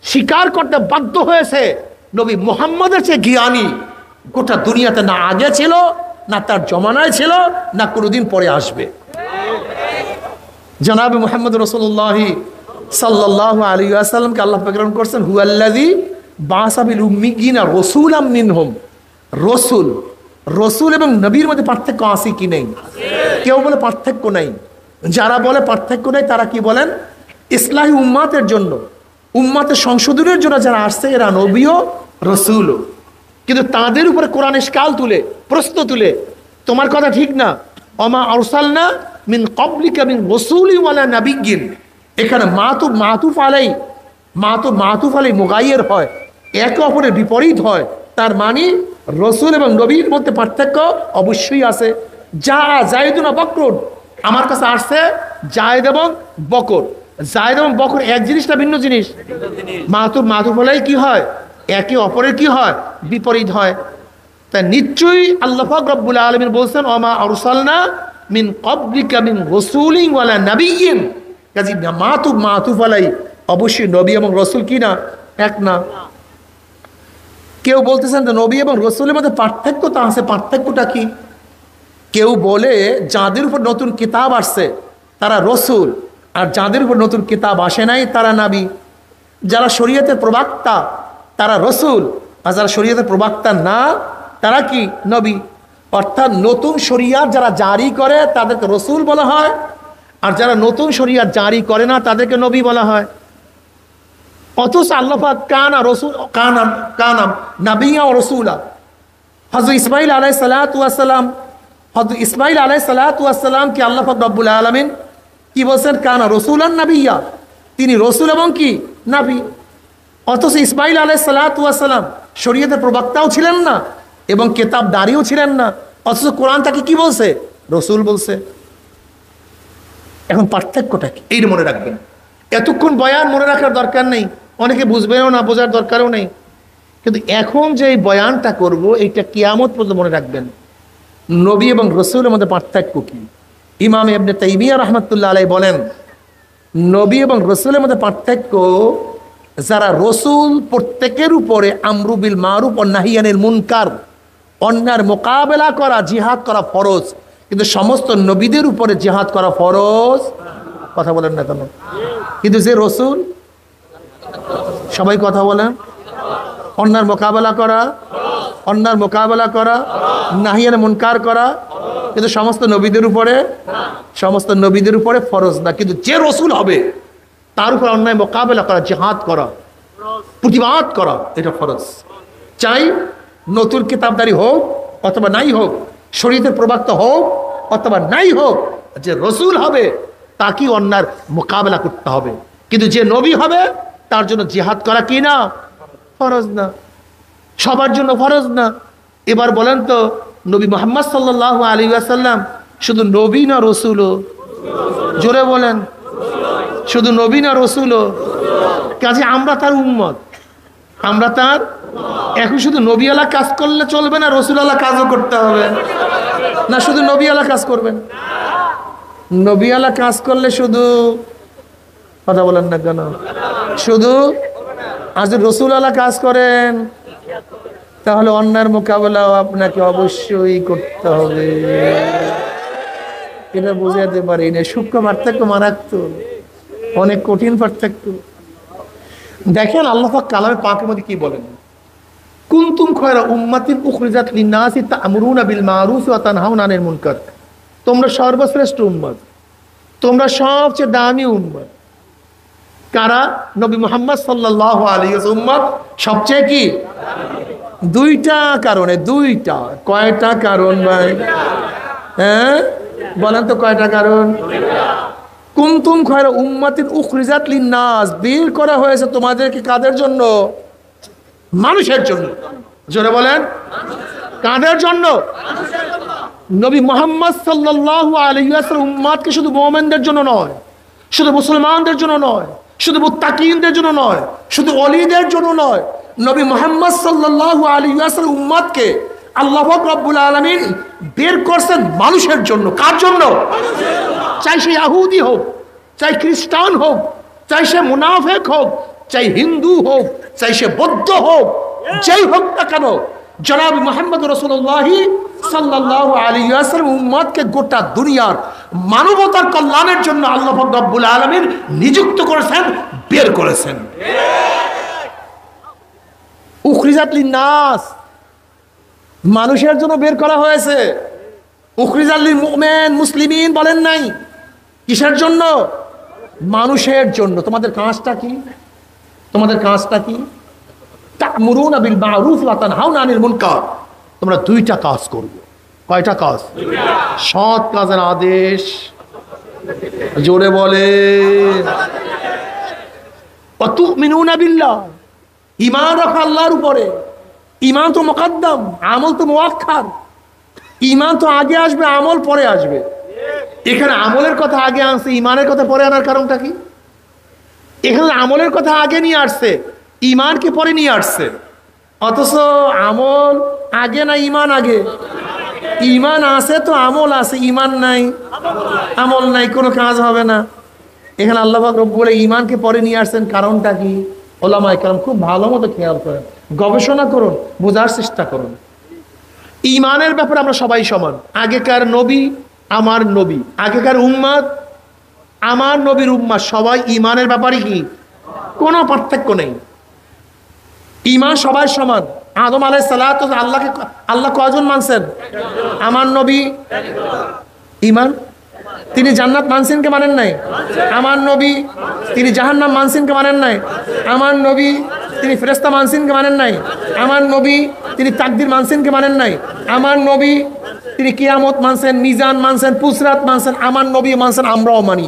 স্বীকার করতে বাধ্য হয়েছে নবী মুহাম্মদের চেয়ে জ্ঞানী গোটা দুনিয়াতে না আগে ছিল, না তার জমানায় ছিল, না কোনোদিন পরে আসবে। জনাব মুহাম্মদ রাসূলুল্লাহ সাল্লাল্লাহু আলাইহি ওয়াসাল্লামকে আল্লাহ প্রেরণ করছেন হুয়াল্লাযী বাআসা বিল উম্মিয়িনা রাসূলাম মিনহুম। রসুল, রসুল এবং নবীর মধ্যে পার্থক্য আছে কি নেই? কেউ বলে পার্থক্য নাই। যারা বলে পার্থক্য নেই তারা কি বলেন? ইসলাহি উম্মাতের জন্য, উম্মাতের সংশোধনের জন্য যারা আসছে এরা নবীও রসুলও, কিন্তু তাদের উপরে কোরআন ইশকাল তুলে, প্রশ্ন তুলে, তোমার কথা ঠিক না, ওমা আরসালনা মিন ক্বাবলিকা মিন রাসূলিন ওয়ালা নাবিয়্যিন, এখানে মাতুফ আলাই মুগাইয়ের হয়, একে অপরের বিপরীত হয়, তার মানে রসুল এবং নবীর মধ্যে পার্থক্য অবশ্যই আছে। যা জায়েদুন বকরুন, আমার কাছে আসছে জায়েদ এবং বকর, জায়েদ এবং বকর এক জিনিসটা ভিন্ন জিনিস। মাতুফ আলাই কি হয়? একে অপরের কি হয়? বিপরীত হয়। তাই নিশ্চয়ই আল্লাহ পাক রব্বুল আলামিন বলছেন ওমা আরসালনা মিন ক্বাবলিকা মিন রাসূলিন ওয়ালা নাবিয়্যিন, কাজী মাতুফ আলাই অবশ্যই নবী এবং রসুল কি না? এক না। কেউ বলতেছেন যে নবী এবং রসুলের মধ্যে পার্থক্য তা আছে, পার্থক্যটা কি? কেউ বলে যাদের উপর নতুন কিতাব আসছে তারা রসুল, আর যাদের উপর নতুন কিতাব আসে নাই তারা নবী। যারা শরীয়তের প্রবক্তা তারা রসুল, আর যারা শরীয়তের প্রবক্তা না তারা কি? নবী। অর্থাৎ নতুন শরিয়াত যারা জারি করে তাদেরকে রসুল বলা হয়, আর যারা নতুন শরিয়াত জারি করে না তাদেরকে নবী বলা হয়। অথচ আল্লাহ পাক কানা নাবিয়্যা ওয়া রাসূলা। হযরত ইসমাঈল আলাইহিস সালাতু ওয়াস সালাম, হযরত ইসমাঈল আলাইহিস সালাতু ওয়াস সালাম কি আল্লাহ পাক রব্বুল আলামিন কি বলেন? কানা রাসূলান নাবিয়্যা, তিনি রসুল এবং কি নবী। অথচ ইসমাঈল আলাইহিস সালাতু ওয়াস সালাম শরীয়তের প্রবক্তাও ছিলেন না এবং কিতাবদারিও ছিলেন না, অথচ কোরআন তাকে কি বলছে? রসুল বলছে। এখন পার্থক্যটা কি? এইটা মনে রাখবেন। এতক্ষণ বয়ান মনে রাখার দরকার নেই, অনেকে বুঝবেও না, বোঝার দরকারও নেই, কিন্তু এখন যে এই বয়ানটা করব এইটা কিয়ামত পর্যন্ত মনে রাখবেন। নবী এবং রসুলের মধ্যে পার্থক্য কি? ইমাম ইবনে তাইমিয়া রাহমাতুল্লাহ আলাইহি বলেন নবী এবং রসুলের মধ্যে পার্থক্য, যারা রসুল প্রত্যেকের উপরে আমরু বিল মারুফ ও নাহি আনিল মুনকার, অন্যায়ের মোকাবেলা করা, জিহাদ করা ফরজ, কিন্তু সমস্ত নবীদের উপরে জিহাদ করা ফরজ। কথা বলেন না কেন? কিন্তু যে রসুল, সবাই কথা বলেন, অন্যায়ের মোকাবেলা করা, নাহি আনিল মুনকার করা, কিন্তু সমস্ত নবীদের উপরে ফরজ না। কিন্তু যে রসুল হবে তার উপর অন্যায় মোকাবেলা করা, জিহাদ করা, প্রতিবাদ করা, এটা ফরজ। চাই নতুন কিতাবদারি হোক অথবা নাই হোক, শরীয়তের প্রবক্তা হোক অথবা নাই হোক, যে রসুল হবে তাকে অন্যায়ের মোকাবেলা করতে হবে, কিন্তু যে নবী হবে তার জন্য জিহাদ করা কি না? ফরজ না, সবার জন্য ফরজ না। এবার বলেন তো, নবী মুহাম্মদ সাল্লাল্লাহু আলাইহি ওয়াসাল্লাম শুধু নবী না রসুলও? জোরে বলেন, শুধু নবী না রসুলও? কাজে আমরা তার উম্মত, আমরা তার। এখন শুধু নবী আলা কাজ করলে চলবে না, রসুল আলা কাজও করতে হবে? না শুধু নবী আলা কাজ করবেন? নবী আলা কাজ করলে শুধু, কথা বলেন না কেন, শুধু আজ রসুল আলা কাজ করেন তাহলে অন্যায়ের মোকাবেলাও আপনাকে অবশ্যই করতে হবে। এটা বুঝাতে পারি না, সূক্ষ্ম পার্থক্য মারাত্মক, অনেক কঠিন পার্থক্য। দেখেন আল্লাহ পাক কালামে পাকের মধ্যে কি বলেন? কুনতুম খায়রা উম্মাতিন উখরিজাত লিন-নাসি তা'মুরুনা বিল মারুফ ওয়া তানহাউনা আনিল মুনকার। তোমরা সর্বশ্রেষ্ঠ উম্মত, তোমরা সবচেয়ে দামি উম্মত। কারা? নবী মুহাম্মদ সাল্লাল্লাহু আলাইহি ওয়াসাল্লাম উম্মত সবচেয়ে কি? দুইটা কারণে। দুইটা। কয়টা কারণ ভাই? হ্যাঁ বলেন তো কয়টা কারণ? কুনতুম খায়রা উম্মাতিন উখরিজাত লিন-নাস, বের করা হয়েছে তোমাদেরকে কাদের জন্য? মানুষের জন্য। জোরে বলেন, কাদের জন্য? নবী মুহাম্মদ সাল্লাল্লাহু আলাইহি ওয়াসাল্লাম উম্মতকে শুধু মুমিনদের জন্য নয়, শুধু মুসলমানদের জন্য নয়, শুধু মুত্তাকিনদের জন্য নয়, শুধু ওলিদের জন্য নয়, নবী মুহাম্মদ সাল্লাল্লাহু আলাইহি ওয়াসাল্লাম উম্মতকে আল্লাহ পাক রব্বুল আলামিন বের করছেন মানুষের জন্য। কার জন্য? চাই সে ইহুদি হোক, চাই খ্রিস্টান হোক, চাই সে মুনাফিক হোক, চাই হিন্দু হোক, চাই সে বৌদ্ধ হোক, যেই হোক না কেন, জনাব মুহাম্মদ রাসূলুল্লাহ সাল্লাল্লাহু আলাইহি ওয়াসাল্লাম উম্মতকে গোটা দুনিয়ার মানবতার কল্যাণের জন্য আল্লাহ পাক রব্বুল আলামিন নিযুক্ত করেছেন, বের করেছেন। উখরিজাত লিন-নাস, মানুষের জন্য বের করা হয়েছে। উখরিজাত লিল মুমিন, মুসলিমিন বলেন নাই। কিসের জন্য? মানুষের জন্য। তোমাদের কাজটা কি? তোমাদের কাজটা কি? তা'মুরুনা বিল মা'রুফ ওয়া তানহাউনা আনিল মুনকার। তোমরা দুইটা কাজ করবে। কয়টা কাজ? সৎ কাজের আদেশ, জোরে বলে, ওয়া তু'মিনুনা বিল্লাহ, ঈমান রাখো আল্লাহর উপরে। ঈমান তো মুকদ্দম, আমল তো মুআক্খার। ঈমান তো আগে আসবে, আমল পরে আসবে। এখানে আমলের কথা আগে আনছে, ঈমানের কথা পরে আনার কারণটা কি? এখানে আমলের কথা আগে নিয়ে আসছে, ঈমানকে পরে নিয়ে আসছে। অথচ আমল আগে না ঈমান আগে? ঈমান আছে তো আমল আছে, ঈমান নাই, আমল নাই, কোনো কাজ হবে না। এখানে আল্লাহ পাক রব্বুল ঈমানকে পরে নিয়ে আসছেন, কারণটা কি? ওলামায়ে কেরাম খুব ভালো মতো খেয়াল করেন, গবেষণা করুন, বোঝার চেষ্টা করুন। ঈমানের ব্যাপারে আমরা সবাই সমান। আগেকার নবী, আমার নবী, আগেকার উম্মত, আমার নবীর উম্মত, সবাই ঈমানের ব্যাপারে কি কোনো পার্থক্য নেই। ঈমান সবাই সমান। আদম আলাইহিস সালাতু আল্লাহকে আল্লাহ কয়জন মানছেন? আমার নবী ঈমান। তিনি জান্নাত মানছেন কে মানেন নাই? আমার নবী। তিনি জাহান্নাম মানছেন কে মানেন নাই? আমার নবী। তিনি ফেরেশতা মানছেন কে মানেন নাই? আমার নবী। তিনি তাকদীর মানছেন কে মানেন নাই? আমার নবী। তিনি কিয়ামত মানছেন, মিজান মানছেন, পুসরাত মানছেন, আমার নবী মানছেন, আমরাও মানি।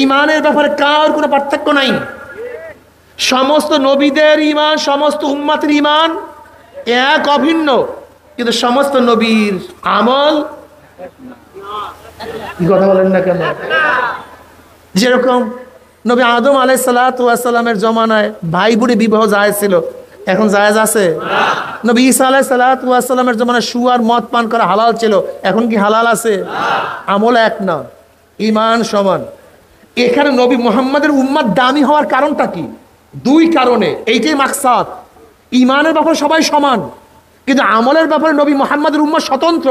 ঈমানের ব্যাপারে কার কোনো পার্থক্য নাই। সমস্ত নবীদের ঈমান, সমস্ত উম্মতের ঈমান এক, অভিন্ন। কিন্তু সমস্ত নবীর আমল, কি কথা বলেন না কেন? যেরকম নবী আদম আলাইহিস সালাতু ওয়াস সালামের জমানায় ভাই বোনে বিবাহ জায়েজ ছিল, এখন জায়েজ আছে? নবী ঈসা আলাইহিস সালাতু ওয়াস সালামের জমানায় সুয়ার মদ পান করা হালাল ছিল, এখন কি হালাল আছে? আমল এক না, ঈমান সমান। এখানে নবী মুহাম্মদের উম্মত দামি হওয়ার কারণটা কি? দুই কারণে, এইটাই মাকসাদ। ঈমানের ব্যাপারে সবাই সমান, কিন্তু আমলের ব্যাপারে নবী মুহাম্মদের উম্মত স্বতন্ত্র।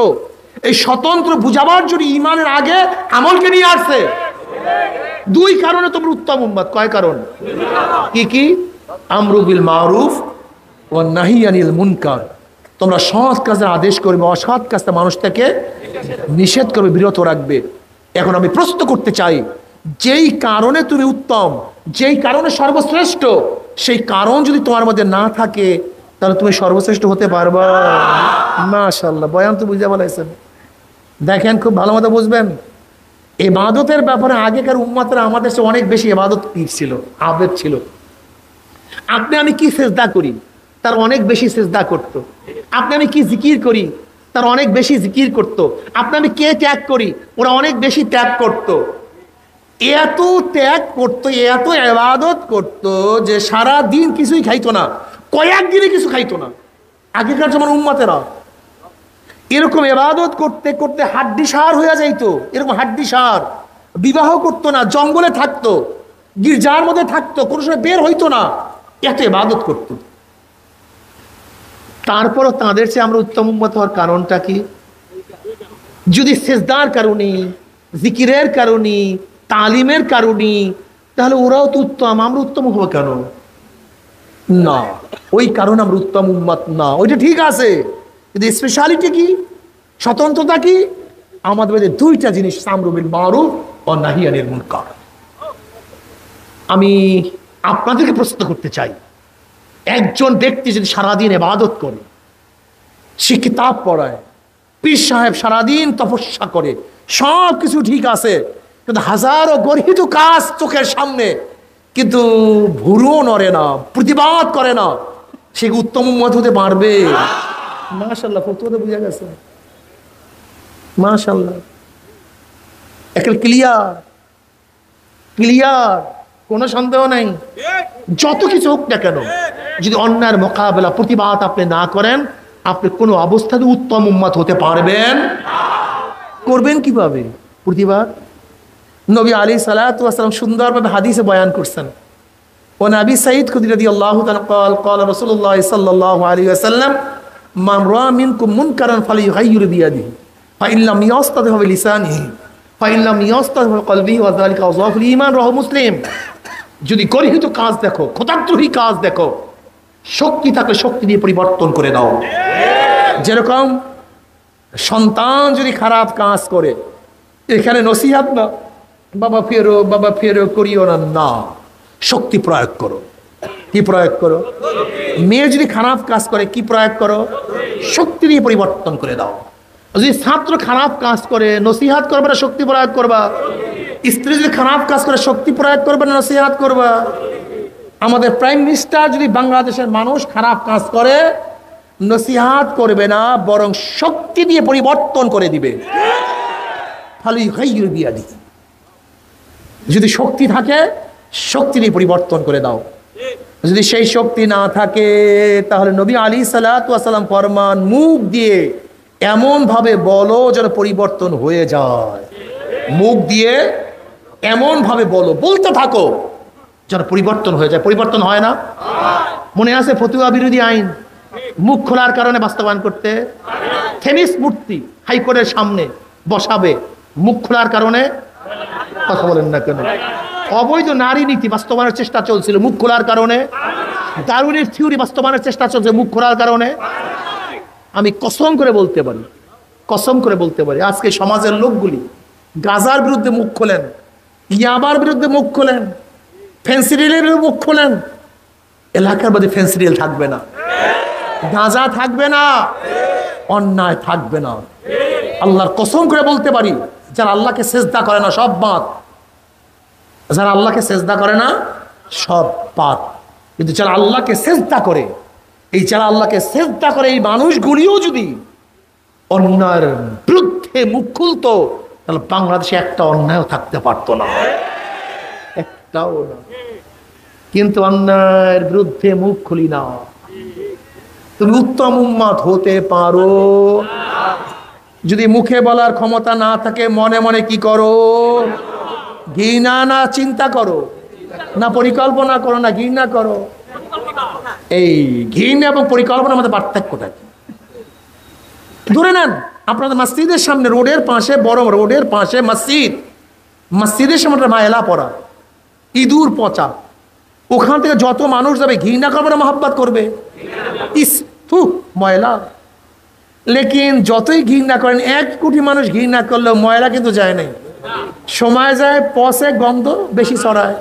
এই স্বতন্ত্র বুঝাবার জন্য ঈমানের আগে আমলকে নিয়ে আসছে। দুই কারণে তোমরা উত্তম উম্মত। কয় কারণ? কি কি? আমরু বিল মারুফ ওয়া নাহি আনিল মুনকার। তোমরা সৎ কাজের আদেশ করবে, অসৎ কাজটা মানুষ থেকে নিষেধ করবে, বিরত রাখবে। এখন আমি প্রশ্ন করতে চাই, যেই কারণে তুমি উত্তম, যেই কারণে সর্বশ্রেষ্ঠ, সেই কারণ যদি তোমার মধ্যে না থাকে, তাহলে তুমি সর্বশ্রেষ্ঠ হতে পারবা? মাশাআল্লাহ, বয়ান তো বুঝে বলেছেন। দেখেন, খুব ভালো মতো বুঝবেন। ইবাদতের ব্যাপারে আগেকার উম্মতরা আমাদের চেয়ে অনেক বেশি ইবাদত ছিল, আবেদ ছিল। আপনি আমি কি সিজদা করি, তার অনেক বেশি সিজদা করত। আপনি আমি কি জিকির করি, তার অনেক বেশি জিকির করত। আপনি আমি কে ত্যাগ করি, ওরা অনেক বেশি ত্যাগ করত। এত ত্যাগ করতো, এত ইবাদত করতো যে সারা দিন কিছুই খাইতো না, কয়েকদিনে কিছু খাইতো না। আগেকার যেমন উম্মতেরা এরকম ইবাদত করতে করতে হাড্ডি সার হয়ে যাইতো। এরকম হাড্ডি সার, বিবাহ করতো না, জঙ্গলে থাকতো, গির্জার মধ্যে থাকতো, কোনো সময় বের হইতো না, এত ইবাদত করতো। তারপরও তাদের চেয়ে আমরা উত্তম উম্মত হওয়ার কারণটা কি? যদি সেজদার কারণে, জিকিরের কারণে, তালিমের কারণে, তাহলে ওরাও তো উত্তম, আমরা উত্তম হবো কেন? না, ওই কারণে আমরা উত্তম উম্মত না। ওইটা ঠিক আছে, কিন্তু স্পেশালিটি কি, স্বতন্ত্রতা কি? আমাদের মধ্যে দুইটা জিনিস, আমরু বিল মারুফ ওয়া নাহি আনিল মুনকার। আমি আপনাদেরকে প্রশ্ন করতে চাই, একজন ব্যক্তি যদি সারাদিন ইবাদত করে, সে কিতাব পড়ায়, পীর সাহেব সারাদিন তপস্যা করে, সব কিছু ঠিক আছে, কিন্তু হাজারো গর্হিত কাজ চোখের সামনে, কিন্তু ভুরুও নড়ে না, প্রতিবাদ করে না, সে উত্তম উম্মত হতে পারবে? মাশাআল্লাহ, ফতুয়াতে বুঝা গেছে। মাশাআল্লাহ, একেবারে ক্লিয়ার ক্লিয়ার, কোনো সন্দেহ নাই। যত কিছু হোক না কেন, যদি অন্যায়ের মোকাবেলা প্রতিবাদ আপনি না করেন, আপনি কোনো অবস্থাতে উত্তম উম্মত হতে পারবেন? করবেন কিভাবে প্রতিবাদ? নবী আলাইহিস সালাতু ওয়াস সালাম সুন্দরভাবে হাদিসে বয়ান করছেন। ও নবী সাইদ খুদরি রাদিয়াল্লাহু তাআলা قال قال رسول الله صلى الله عليه وسلم من راى منكم منكرا فليغير بيده فإن لم يستطع بلسانه فإن لم يستطع بقلبه وذلك أضعف الإيمان رواه মুসলিম। যদি গর্হিত কাজ দেখো, ক্ষতাদ্রোহী কাজ দেখো, শক্তি থাকলে শক্তি দিয়ে পরিবর্তন করে দাও। যেরকম সন্তান যদি খারাপ কাজ করে, এখানে নসিহত না, বাবা ফেরো করিও না, না, শক্তি প্রয়োগ করো। কি প্রয়োগ করো? মেয়ে যদি খারাপ কাজ করে, কি প্রয়োগ করো? শক্তি দিয়ে পরিবর্তন করে দাও। যদি ছাত্র খারাপ কাজ করে, নসিহত করবে না শক্তি প্রয়োগ করবা? স্ত্রী যদি খারাপ কাজ করে, শক্তি প্রয়োগ করবে না নসিহত করবা? আমাদের প্রাইম মিনিস্টার যদি বাংলাদেশের মানুষ খারাপ কাজ করে, নসিহত করবে না, বরং শক্তি দিয়ে পরিবর্তন করে দিবে। যদি শক্তি থাকে, শক্তি দিয়ে পরিবর্তন করে দাও। যদি সেই শক্তি না থাকে, তাহলে নবী আলাইহিস সালাতু ওয়াস সালাম ফরমান, মুখ দিয়ে এমন ভাবে বলো যেন পরিবর্তন হয়ে যায়। মুখ দিয়ে এমন ভাবে বলো, বলতে থাকো যেন পরিবর্তন হয়ে যায়। পরিবর্তন হয় না? মনে আছে ফতুয়া বিরোধী আইন মুখ খোলার কারণে বাস্তবায়ন করতে? থেমিস মূর্তি হাইকোর্টের সামনে বসাবে, মুখ খোলার কারণে। কথা বলেন না কেন? অবৈধ নারী নীতি বাস্তবায়নের চেষ্টা চলছিল, মুখ খোলার কারণে। দারুণের থিওরি বাস্তবায়নের চেষ্টা চলছে, মুখ খোলার কারণে। আমি কসম করে বলতে পারি, আজকে সমাজের লোকগুলি গাজার বিরুদ্ধে মুখ খোলেন, ইয়াবার বিরুদ্ধে মুখ খোলেন, ফেন্সিডিলের মুখ খোলেন, এলাকার মধ্যে ফেন্সিডিল থাকবে না, গাঁজা থাকবে না, অন্যায় থাকবে না। আল্লাহর কসম করে বলতে পারি, যারা আল্লাহকে সেজদা করে না সব বাদ, যারা আল্লাহকে সেজদা করে না সব বাদ। কিন্তু যারা আল্লাহকে সেজদা করে, যারা আল্লাহকে সেজদা করে, এই মানুষগুলিও যদি অন্যায়ের বিরুদ্ধে মুখ খুলতো, তাহলে বাংলাদেশে একটা অন্যায় থাকতে পারতো না, একটাও না। কিন্তু অন্যায়ের বিরুদ্ধে মুখ খুলি না। তুমি উত্তম উম্মত হতে পারো যদি মুখে বলার ক্ষমতা না থাকে, মনে মনে কি করো? ঘৃণা না চিন্তা করো, না পরিকল্পনা করো, না ঘৃণা করো। এই ঘৃণা এবং পরিকল্পনার মধ্যে পার্থক্যটা কি? ধরে নেন আপনাদের মসজিদের সামনে, রোডের পাশে, বড় রোডের পাশে মসজিদের সামনে ময়লা পড়া, ইঁদুর পচা, ওখান থেকে যত মানুষ যাবে ঘৃণা করবে না মহব্বত করবে? ইস থু ময়লা। লেকিন যতই ঘৃণা করেন, 1 কোটি মানুষ ঘৃণা করলেও ময়লা কিন্তু যায় নাই। সময় যায়, পচে, গন্ধ বেশি ছড়ায়।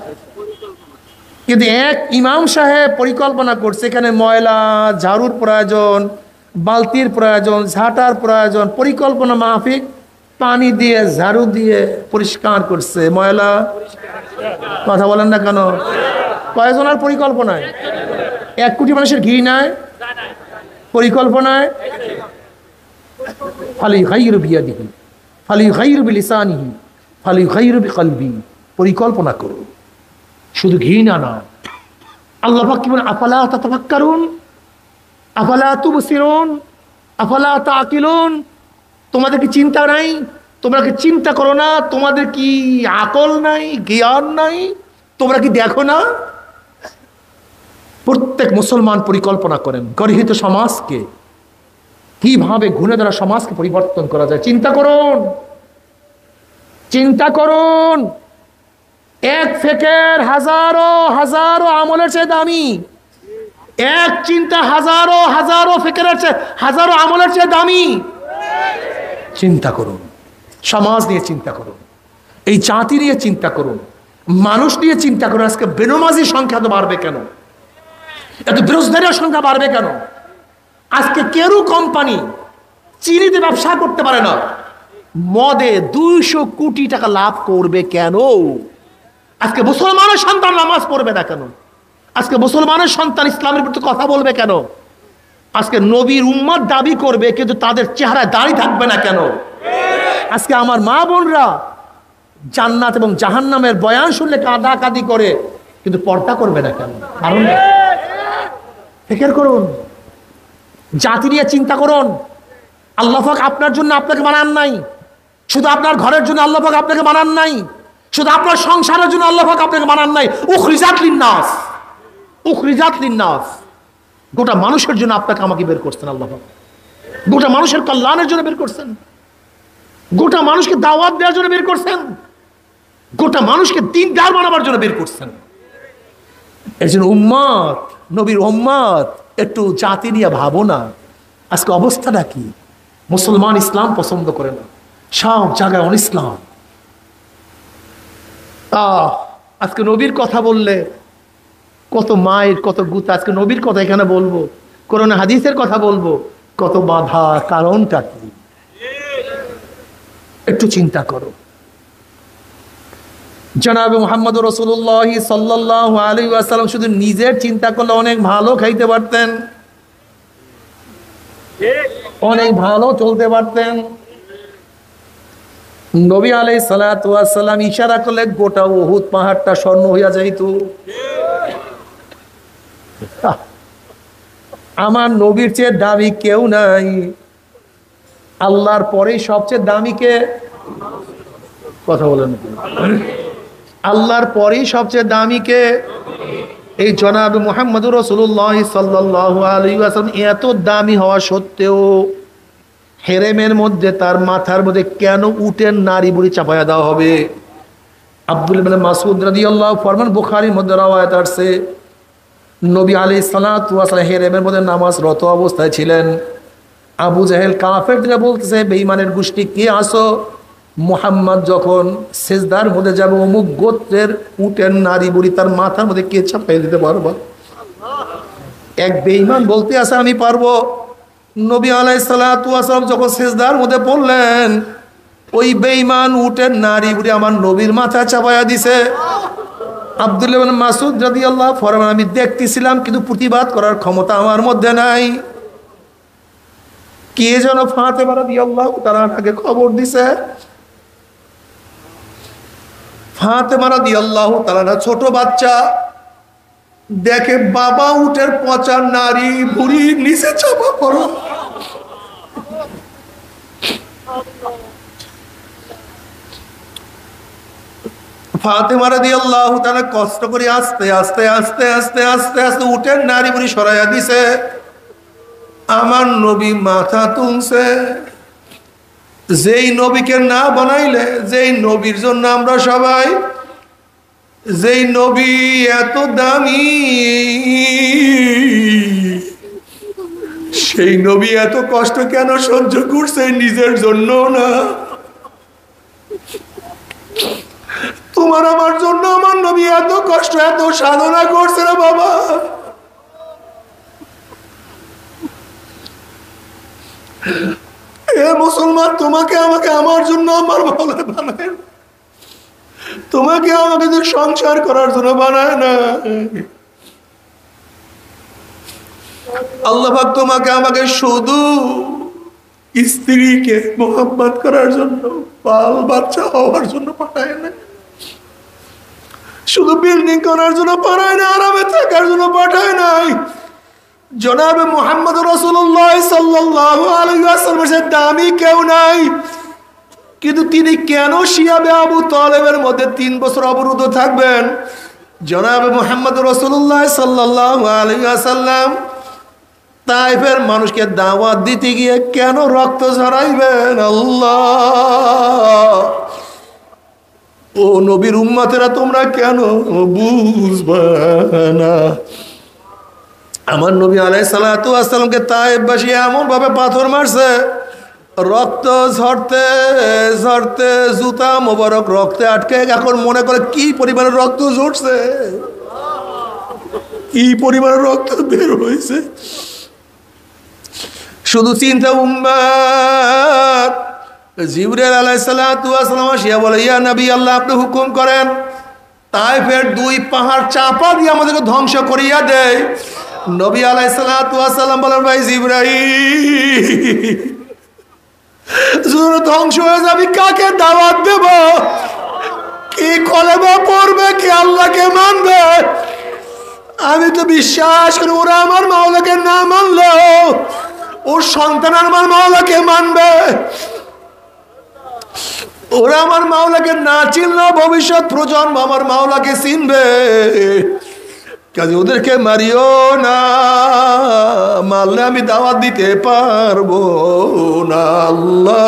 কিন্তু এক ইমাম সাহেব পরিকল্পনা করছে, এখানে ময়লা, ঝাড়ুর প্রয়োজন, বালতির প্রয়োজন, ঝাঁটার প্রয়োজন, পরিকল্পনা মাফিক পানি দিয়ে, ঝাড়ু দিয়ে পরিষ্কার করছে ময়লা। কথা বলেন না কেন? কয়জনের পরিকল্পনায়? 1 কোটি মানুষের ঘৃণায়, পরিকল্পনায়। ফালিগাইরু বিয়াদিহি ফালিগাইরু বিলিসানিহি ফালিগাইরু বিকলবি। পরিকল্পনা করো, শুধু ঘৃণা না। আল্লাহ পাক কি বলেন? আফালা তাতাফাক্কারুন আফালা তুবসিরুন আফালা তাকিলুন। তোমাদের কি চিন্তা নাই? তোমরা কি চিন্তা করো না? তোমাদের কি আকল নাই, জ্ঞান নাই? তোমরা কি দেখো না? প্রত্যেক মুসলমান পরিকল্পনা করেন গর্হিত সমাজকে কিভাবে ঘুরে ধরা সমাজকে পরিবর্তন করা যায়। চিন্তা করুন। এক ফেকের হাজারো আমলের চেয়ে দামি, এক চিন্তা হাজারো ফেকের চেয়ে, হাজারো আমলের চেয়ে দামি। চিন্তা করুন, সমাজ নিয়ে চিন্তা করুন, এই জাতি নিয়ে চিন্তা করুন, মানুষ নিয়ে চিন্তা করুন। আজকে বেনমাজির সংখ্যা তো বাড়বে কেন? এত বেরোজগারের সংখ্যা বাড়বে কেন? আজকে কেরু কোম্পানি চিনিতে ব্যবসা করতে পারে না, মদে 200 কোটি টাকা লাভ করবে কেন? আজকে মুসলমানের সন্তান নামাজ পড়বে না কেন? আজকে মুসলমানের সন্তান ইসলামের প্রতি কথা বলবে কেন? আজকে নবীর উম্মত দাবি করবে, কিন্তু তাদের চেহারায় দাড়ি থাকবে না কেন? আজকে আমার মা বোনরা জান্নাত এবং জাহান্নামের বয়ান শুনলে কাঁদাকাঁদি করে, কিন্তু পর্দা করবে না কেন? কারণ ফিকির করুন, জাতি নিয়ে চিন্তা করুন। আল্লাহ পাক আপনার জন্য আপনাকে বানান নাই, শুধু আপনার ঘরের জন্য আল্লাহ পাক আপনাকে বানান নাই, শুধু আপনার সংসারের জন্য আল্লাহ পাক আপনাকে বানান নাই। উখরিজাত লিন্নাস, উখরিজাত লিন্নাস, গোটা মানুষের জন্য আপনাকে আমাকে বের করছেন আল্লাহ পাক। গোটা মানুষের কল্যাণের জন্য বের করছেন, গোটা মানুষকে দাওয়াত দেওয়ার জন্য বের করছেন, গোটা মানুষকে দিনদার বানাবার জন্য বের করছেন। এর জন্য উম্মত, নবীর উম্মত, একটু জাতি নিয়ে ভাবো না। আজকে অবস্থাটা কি? মুসলমান ইসলাম পছন্দ করে না, সব জায়গায় অনিসলাম। আজকে নবীর কথা বললে কত মায়ের কত গুতা। আজকে নবীর কথা এখানে বলবো, কোরআন হাদিসের কথা বলবো, কত বাধা। কারণটা কি? একটু চিন্তা করো। জনাবে মুহাম্মদ রাসূলুল্লাহ সাল্লাল্লাহু আলাইহি ওয়াসাল্লাম শুধু নিজের চিন্তা করলে অনেক ভালো খাইতে পারতেন, অনেক ভালো চলতে পারতেন। নবী আলাইহিস সালাতু ওয়াস সালাম ইশারা করলে গোটা উহুদ পাহাড়টা স্বর্ণ হইয়া যাইত। আমার নবীর চেয়ে দামি কেউ নাই। আল্লাহর পরেই সবচেয়ে দামি কে? কথা বলেন। আল্লাহর পরেই সবচেয়ে দামি কে? এই জনাব মুহাম্মদুর রাসূলুল্লাহ সাল্লাল্লাহু আলাইহি ওয়াসাল্লাম। এত দামি হওয়া সত্ত্বেও হেরেমের মধ্যে তার মাথার মধ্যে কেন উটের নারী বুড়ি চাপায়া দেওয়া হবে? আব্দুল্লাহ ইবনে মাসউদ রাদিয়াল্লাহু ফরমান, বুখারীর মধ্যে রওয়ায়াত আছে, নবী আলাইহিস সালাতু ওয়াস সালাম হেরেমের মধ্যে নামাজরত অবস্থায় ছিলেন। আবু জাহেল কাফেররা বলতেছে, বেঈমানের গোষ্ঠী কে আসো, মুহাম্মদ যখন সিজদার মধ্যে যাবে অমুক গোত্রের উটের নারী বুড়ি তার মাথার মধ্যে কে চাপাই দিতে পারবা? এক বেঈমান বলতে আছে আমি পারবো। নবী আলাইহিস সালাতু ওয়াস সালাম যখন সিজদার মধ্যে পড়লেন, ওই বেঈমান উটের নারী বুড়ি আমার নবীর মাথা চাপায়া দিছে। আব্দুল্লাহ ইবনে মাসউদ রাদিয়াল্লাহু ফরমান, আমি দেখতেছিলাম কিন্তু প্রতিবাদ করার ক্ষমতা আমার মধ্যে নাই। কে যেন ফাতেমা রাদিয়াল্লাহু তাআলা আগে খবর দিছে। ফাতেমা রাদিয়াল্লাহু তাআলা ছোট বাচ্চা, দেখে বাবা উটের পচা নারী বুড়ি নিচে চাপা পড়া। ফাতেমা রাদিয়াল্লাহু তাআলা কষ্ট করে আস্তে আস্তে আস্তে আস্তে আস্তে আস্তে উটের নারী বুড়ি সরাইয়া দিছে। আমার নবী মাথা তুলছে। যেই নবীকে না বানাইলে, যেই নবীর জন্য আমরা সবাই, যেই নবী এত দামি, সেই নবী এত কষ্ট কেন সহ্য করছে? নিজের জন্য না, তোমার আমার জন্য আমার নবী এত কষ্ট এত সাধনা করছে না বাবা। এ মুসলমান, তোমাকে আমাকে আমার জন্য আমার ভালো বানায়, তোমাকে আমাকে তো সংসার করার জন্য বানায় না। আল্লাহ পাক তোমাকে আমাকে শুধু স্ত্রীকে মোহাব্বত করার জন্য, বাল বাচ্চা হওয়ার জন্য পাঠায় না, শুধু বিল্ডিং করার জন্য পাঠায় না, আরামে থাকার জন্য পাঠায় নাই। জনাবে মুহাম্মদ রাসূলুল্লাহ সাল্লাল্লাহু আলাইহি ওয়াসাল্লামের দামি কেউ নাই, কিন্তু তিনি কেন শিয়াবে আবু তালেবের মধ্যে 3 বছর অবরুদ্ধ থাকবেন? জনাবে মুহাম্মদ রাসূলুল্লাহ সাল্লাল্লাহু আলাইহি ওয়াসাল্লাম তায়েফের মানুষকে দাওয়াত দিতে গিয়ে কেন রক্ত ঝরাইবেন? আল্লাহ, ও নবীর উম্মতেরা তোমরা কেন বুঝবে না? আমার নবী আলাইহিস সালাতু ওয়াস সালামকে তায়েফবাসী এমন ভাবে পাথর মারছে, রক্ত ঝরতে ঝরতে জুতা মোবারক রক্তে আটকে। এখন মনে করে কি পরিমাণের রক্ত ঝরছে, কি পরিমাণের রক্ত বের হয়েছে। শুধু চিন্তা উম্মত। জিবরাইল আলাইহিস সালাতু ওয়াস সালাম আসিয়া বলে, ইয়া নবী আল্লাহ, আপনি হুকুম করেন তায়েফের 2 পাহাড় চাপা দিয়ে আমাদেরকে ধ্বংস করিয়া দেয়। নবী আলাইহিস সালাতু ওয়াস সালাম বলেন, ভাই জিবরাইল, ধ্বংস হয়ে যাবি, কাকে দাওয়াত দেব? কি কলেমা পড়বে, কি আল্লাহকে মানবে? আমি তো বিশ্বাস করি ওরা আমার মাওলাকে না মানলেও ওর সন্তান আমার মাওলাকে মানবে। ওরা আমার মাওলাকে না চিনলেও ভবিষ্যৎ প্রজন্ম আমার মাওলাকে চিনবে। কাজে ওদেরকে মারিও না, মারলে আমি দাওয়াত দিতে পারবো না। আল্লাহ,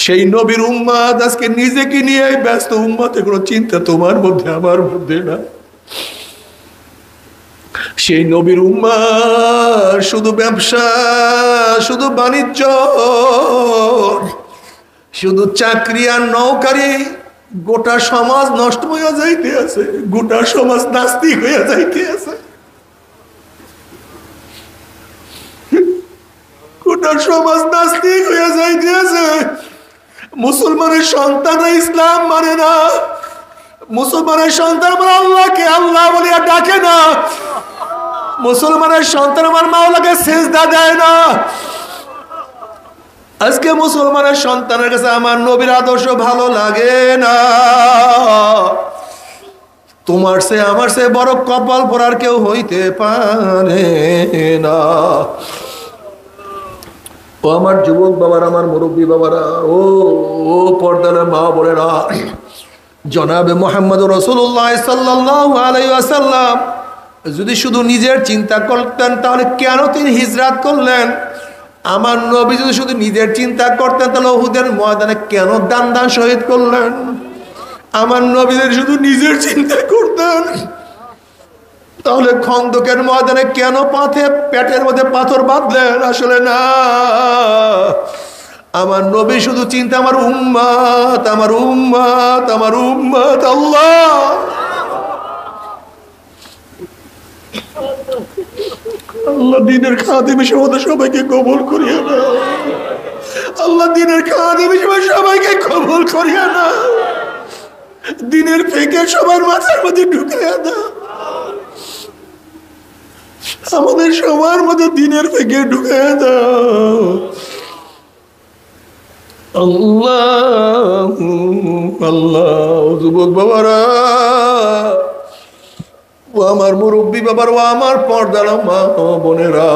সেই নবীর উম্মত আজকে নিজেকে নিয়ে ব্যস্ত। উম্মতের কোনো চিন্তা তোমার মধ্যে আমার মধ্যে না। সেই নবীর উম্মত শুধু ব্যবসা, শুধু বাণিজ্য, শুধু চাকরি আর নৌকারি, গোটা সমাজ নষ্ট হইয়া যাইতে আছে, গোটা সমাজ নাস্তিক হইয়া যাইতে আছে, গোটা সমাজ নাস্তিক হইয়া যাইতে আছে। মুসলমানের সন্তানরা ইসলাম মানে না, মুসলমানের সন্তান আমার আল্লাহকে আল্লাহ বলিয়া ডাকে না, মুসলমানের সন্তান আমার মাওলাকে সিজদা দেয় না। আজকে মুসলমানের সন্তানের কাছে আমার নবীর আদর্শ ভালো লাগে না। তোমার সে আমার সে বড় কপাল পরার কেউ হইতে পারে না। ও আমার যুবক বাবারা, আমার মুরব্বী বাবারা, ও ও পর্দার মা বোনেরা, জনাবে মুহাম্মদ রাসূলুল্লাহ সাল্লাল্লাহু আলাইহি ওয়াসাল্লাম যদি শুধু নিজের চিন্তা করতেন তাহলে কেন তিনি হিজরত করলেন? আমার নবী যদি শুধু নিজের চিন্তা করতেন তাহলে উহুদের ময়দানে কেন দান শহীদ করলেন? আমার নবী যদি শুধু নিজের চিন্তা করতেন তাহলে খন্দকের ময়দানে কেন পেটের মধ্যে পাথর বাঁধলেন? আসলে না, আমার নবী শুধু চিন্তা আমার উম্মত, আমার উম্মত, আমার উম্মত। আল্লাহ, আল্লাহ দিনের খাদিম হিসেবে সবাইকে কবুল করিয়া না। আল্লাহ দিনের খাদিম হিসেবে সবাইকে কবুল করিয়া না। দিনের ফেকে সবার মাথার মধ্যে ঢুকাইয়া দাও। আমাদের সবার মধ্যে দিনের ফেকে ঢুকাইয়া দাও। আল্লাহ আল্লাহ, যুবক বাবারা, ও আমার মুরব্বী বাবার, ও আমার পর্দার মা বোনেরা,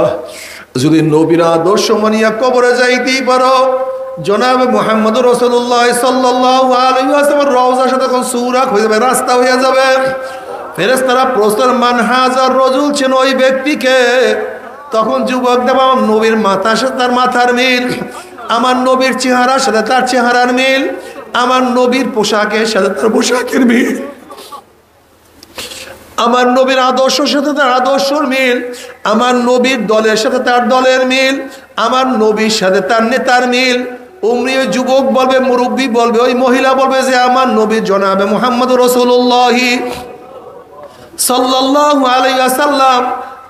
যদি নবীর আদর্শ মানিয়া কবরে যাইতেই পারো, জনাবে মুহাম্মদ রাসূলুল্লাহ সাল্লাল্লাহু আলাইহি ওয়াসাল্লাম রওজার সাথে তখন সুরাক হয়ে যাবে, রাস্তা হয়ে যাবে। ফেরেশতারা প্রশ্ন, মান হাজার রজুল, ছিল ওই ব্যক্তিকে? তখন যুবক দেব, আমার নবীর মাথার সাথে তার মাথার মিল, আমার নবীর চেহারার সাথে তার চেহারার মিল, আমার নবীর পোশাকের সাথে তার পোশাকের মিল, আমার নবীর আদর্শের সাথে তার আদর্শের মিল, আমার নবীর দলের সাথে তার দলের মিল, আমার নবীর সাথে তার নেতার মিল। উমরি ওই যুবক বলবে, মুরব্বী বলবে, ওই মহিলা বলবে যে আমার নবী জনাবে মুহাম্মদ রাসূলুল্লাহ সাল্লাল্লাহু আলাইহি ওয়াসাল্লাম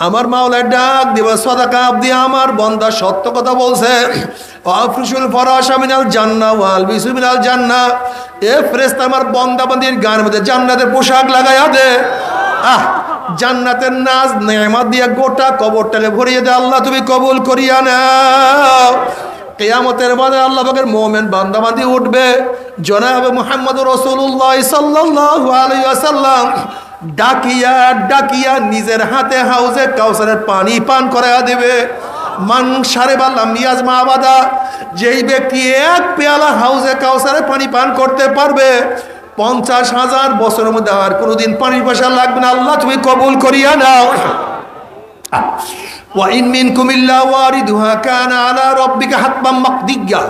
আমার মাওলার ডাক দিবা, সাদাকা আবদি, আমার বান্দা সত্য কথা বলছে। আফরিশুল ফরাশা মিনাল জান্নাহ ওয়া আলবিসু মিনাল জান্নাহ, এ ফেরেশতা আমার বান্দা বান্দির গায়ের মধ্যে জান্নাতের পোশাক লাগাইয়া দে। জান্নাতের নাজ নেয়ামত দিয়ে গোটা কবরটালে ভরিয়ে দে। আল্লাহ তুমি কবুল করিয়া নাও। কিয়ামতের মাঠে আল্লাহ পাকের মুমিন বান্দা বান্দি উঠবে, জনাবে মুহাম্মদ রাসূলুল্লাহ সাল্লাল্লাহু আলাইহি ওয়াসাল্লাম ডাকিয়া ডাকিয়া নিজের হাতে হাউজে কাউসারের পানি পান করাইয়া দিবে। মান শারিবা লাম ইয়াজমা আবাদা, যেই ব্যক্তি এক পেয়ালা হাউজে কাউসারের পানি পান করতে পারবে 50,000 বছরের মধ্যে আর কোনোদিন পানির পয়সা লাগবে না। আল্লাহ তুমি কবুল করিয়া নাও। ওয়া ইন মিনকুম ইল্লা ওয়ারিদুহা কানা আলা রাব্বিকা হাতমান মাকদিয়্যা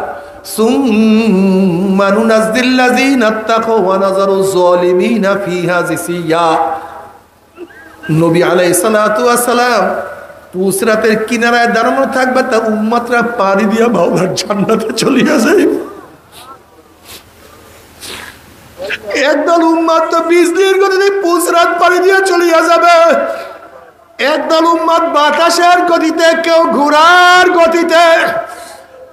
সুম্মা নুনাজ্জিল লাযিনা তাকাউ ওয়া নাযারু যালিমিনা ফিহা জিসিয়া। নবী আলাইহিস সালাতু ওয়াস সালাম পুসরাতের কিনারায় দাঁড়ানো থাকবে, তার উম্মতরা পানি দিয়া মাওলার জান্নাতে চলিয়া যাইবে। একদল উম্মত তো বিজলির গতিতে পুসরাত পানি দিয়ে চলিয়া যাবে, একদল উম্মত বাতাসের গতিতে, কেউ ঘোড়ার গতিতে,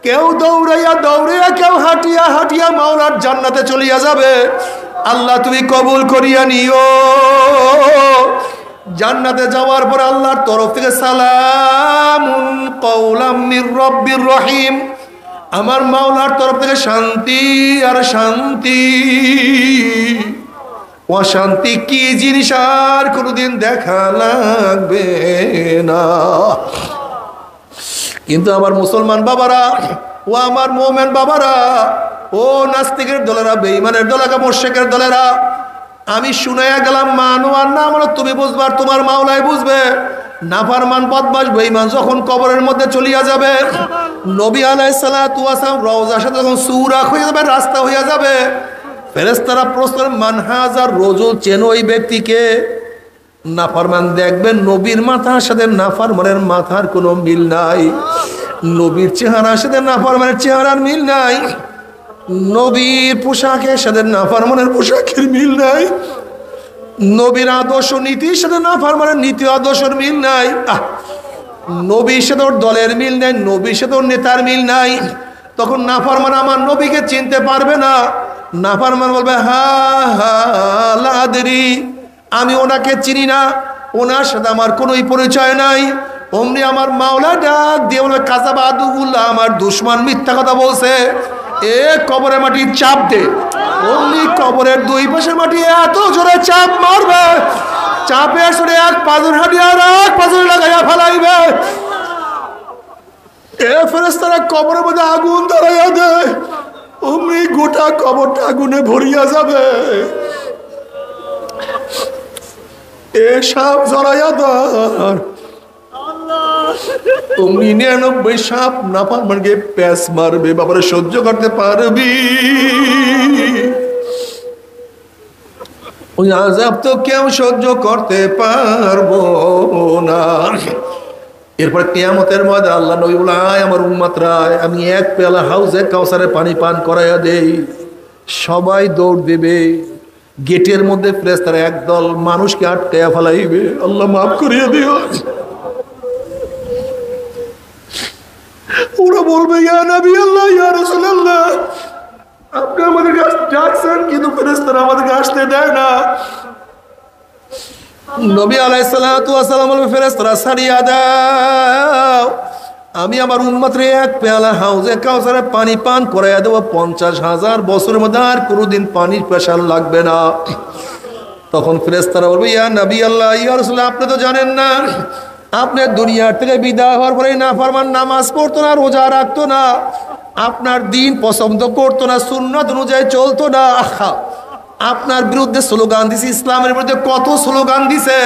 কেউ দৌড়াইয়া দৌড়াইয়া, কেউ হাঁটিয়া হাঁটিয়া মাওলার জান্নাতে চলিয়া যাবে। আল্লাহ তুমি কবুল করিয়া নিও। জান্নাতে যাওয়ার পর আল্লাহর তরফ থেকে সালামুন কওলাম মির রব্বির রহিম, আমার মাওলার তরফ থেকে শান্তি আর শান্তি। অশান্তি কি জিনিস আর কোনোদিন দেখা লাগবে না। কিন্তু আমার মুসলমান বাবারা, ও আমার মোমেন বাবারা, ও নাস্তিকের দলেরা, বেঈমানের দলেরা, মুশরিকের দলেরা, আমি শুনাইয়া গেলাম মানো আর না মানো তুমি বুঝবে, আর তোমার মাওলাই বুঝবে। নাফরমান বদমাশ বেঈমান যখন কবরের মধ্যে চলিয়া যাবে, নবী আলাইহিস সালাতু ওয়াস সালাম রওজার সাথে যখন সুরাখ হয়ে যাবে, রাস্তা হইয়া যাবে, ফেরেশতারা প্রশ্ন মান হাযার রাজুল, চেনো ওই ব্যক্তিকে? নাফরমান দেখবেন নবীর মাথার সাথে নাফরমানের মাথার কোনো মিল নাই, নবীর চেহারার সাথে নাফরমানের চেহারার মিল নাই, নবীর পোশাকের সাথে নাফরমানের পোশাকের মিল নাই, নবীর আদর্শ নীতির সাথে নাফরমানের নীতি আদর্শের মিল নাই, নবীর সাথে ওর দলের মিল নাই, নবীর সাথে ওর নেতার মিল নাই। তখন নাফরমান আমার নবীকে চিনতে পারবে না। নাফরমান বলবে হা হা লা আদরি, আমি ওনাকে চিনি না, ওনার সাথে আমার কোনোই পরিচয় নাই। অমনি আমার মাওলা ডাক দিয়ে বলবে কাযাবা আদুউল্লাহ, আমার দুশমন মিথ্যা কথা বলছে, এ কবরে মাটি চাপ দে। অমনি কবরের দুই পাশের মাটি এত জোরে চাপ মারবে, চাপে সরে এক পাথর হাঁটিয়ে আর এক পাথর লাগাইয়া ফেলাইবে। এ ফেরেশতারা কবরের মধ্যে আগুন ধরাইয়া দেয়, অমনি গোটা কবরটা আগুনে ভরিয়া যাবে। এ সাপ জড়াইয়া ধর, অমনি 99 সাপ নাফরমানকে প্যাঁচ মারবে। বাবারে সহ্য করতে পারবি? ওই আযাব তো কেউ সহ্য করতে পারবো না। এরপর কিয়ামতের ময়দানে আল্লাহ নবী বলে আয় আমার উম্মতরা, আমি এক পেয়ালা হাউজে কাউসারের পানি পান করাইয়া দেই। সবাই দৌড় দেবে, গেটের মধ্যে ফেরেশতারা একদল মানুষকে আটকাইয়া ফেলাইবে, আল্লাহ মাফ করিয়া দিও। ওরা বলবে ইয়া নবী আল্লাহ, ইয়া রাসূলুল্লাহ, আপনি আমাদের কাছে ডাকছেন কিন্তু ফেরেশতারা আমাদেরকে আসতে দেয় না। নবী আলাইহিস সালাতু ওয়াস সালাম বলবে ফেরেশতারা ছাড়িয়া দাও, আমি আমার উম্মতরে এক পেয়ালা হাউজে কাউসারে পানি পান করাইয়া দেব, 50,000 বছরের মধ্যে আর কোনোদিন পানির পেশাল লাগবে না। তখন ফেরেশতারা বলবে ইয়া নবী আল্লাহ, ইয়া রাসূলুল্লাহ, আপনি তো জানেন না, আপনি দুনিয়ার থেকে বিদায় হওয়ার পরে নাফরমান নামাজ পড়তো না, রোজা রাখতো না, আপনার দিন পছন্দ করতো না, সুন্নাত অনুযায়ী চলতো না, আপনার বিরুদ্ধে স্লোগান দিছে, ইসলামের বিরুদ্ধে কত স্লোগান দিছে।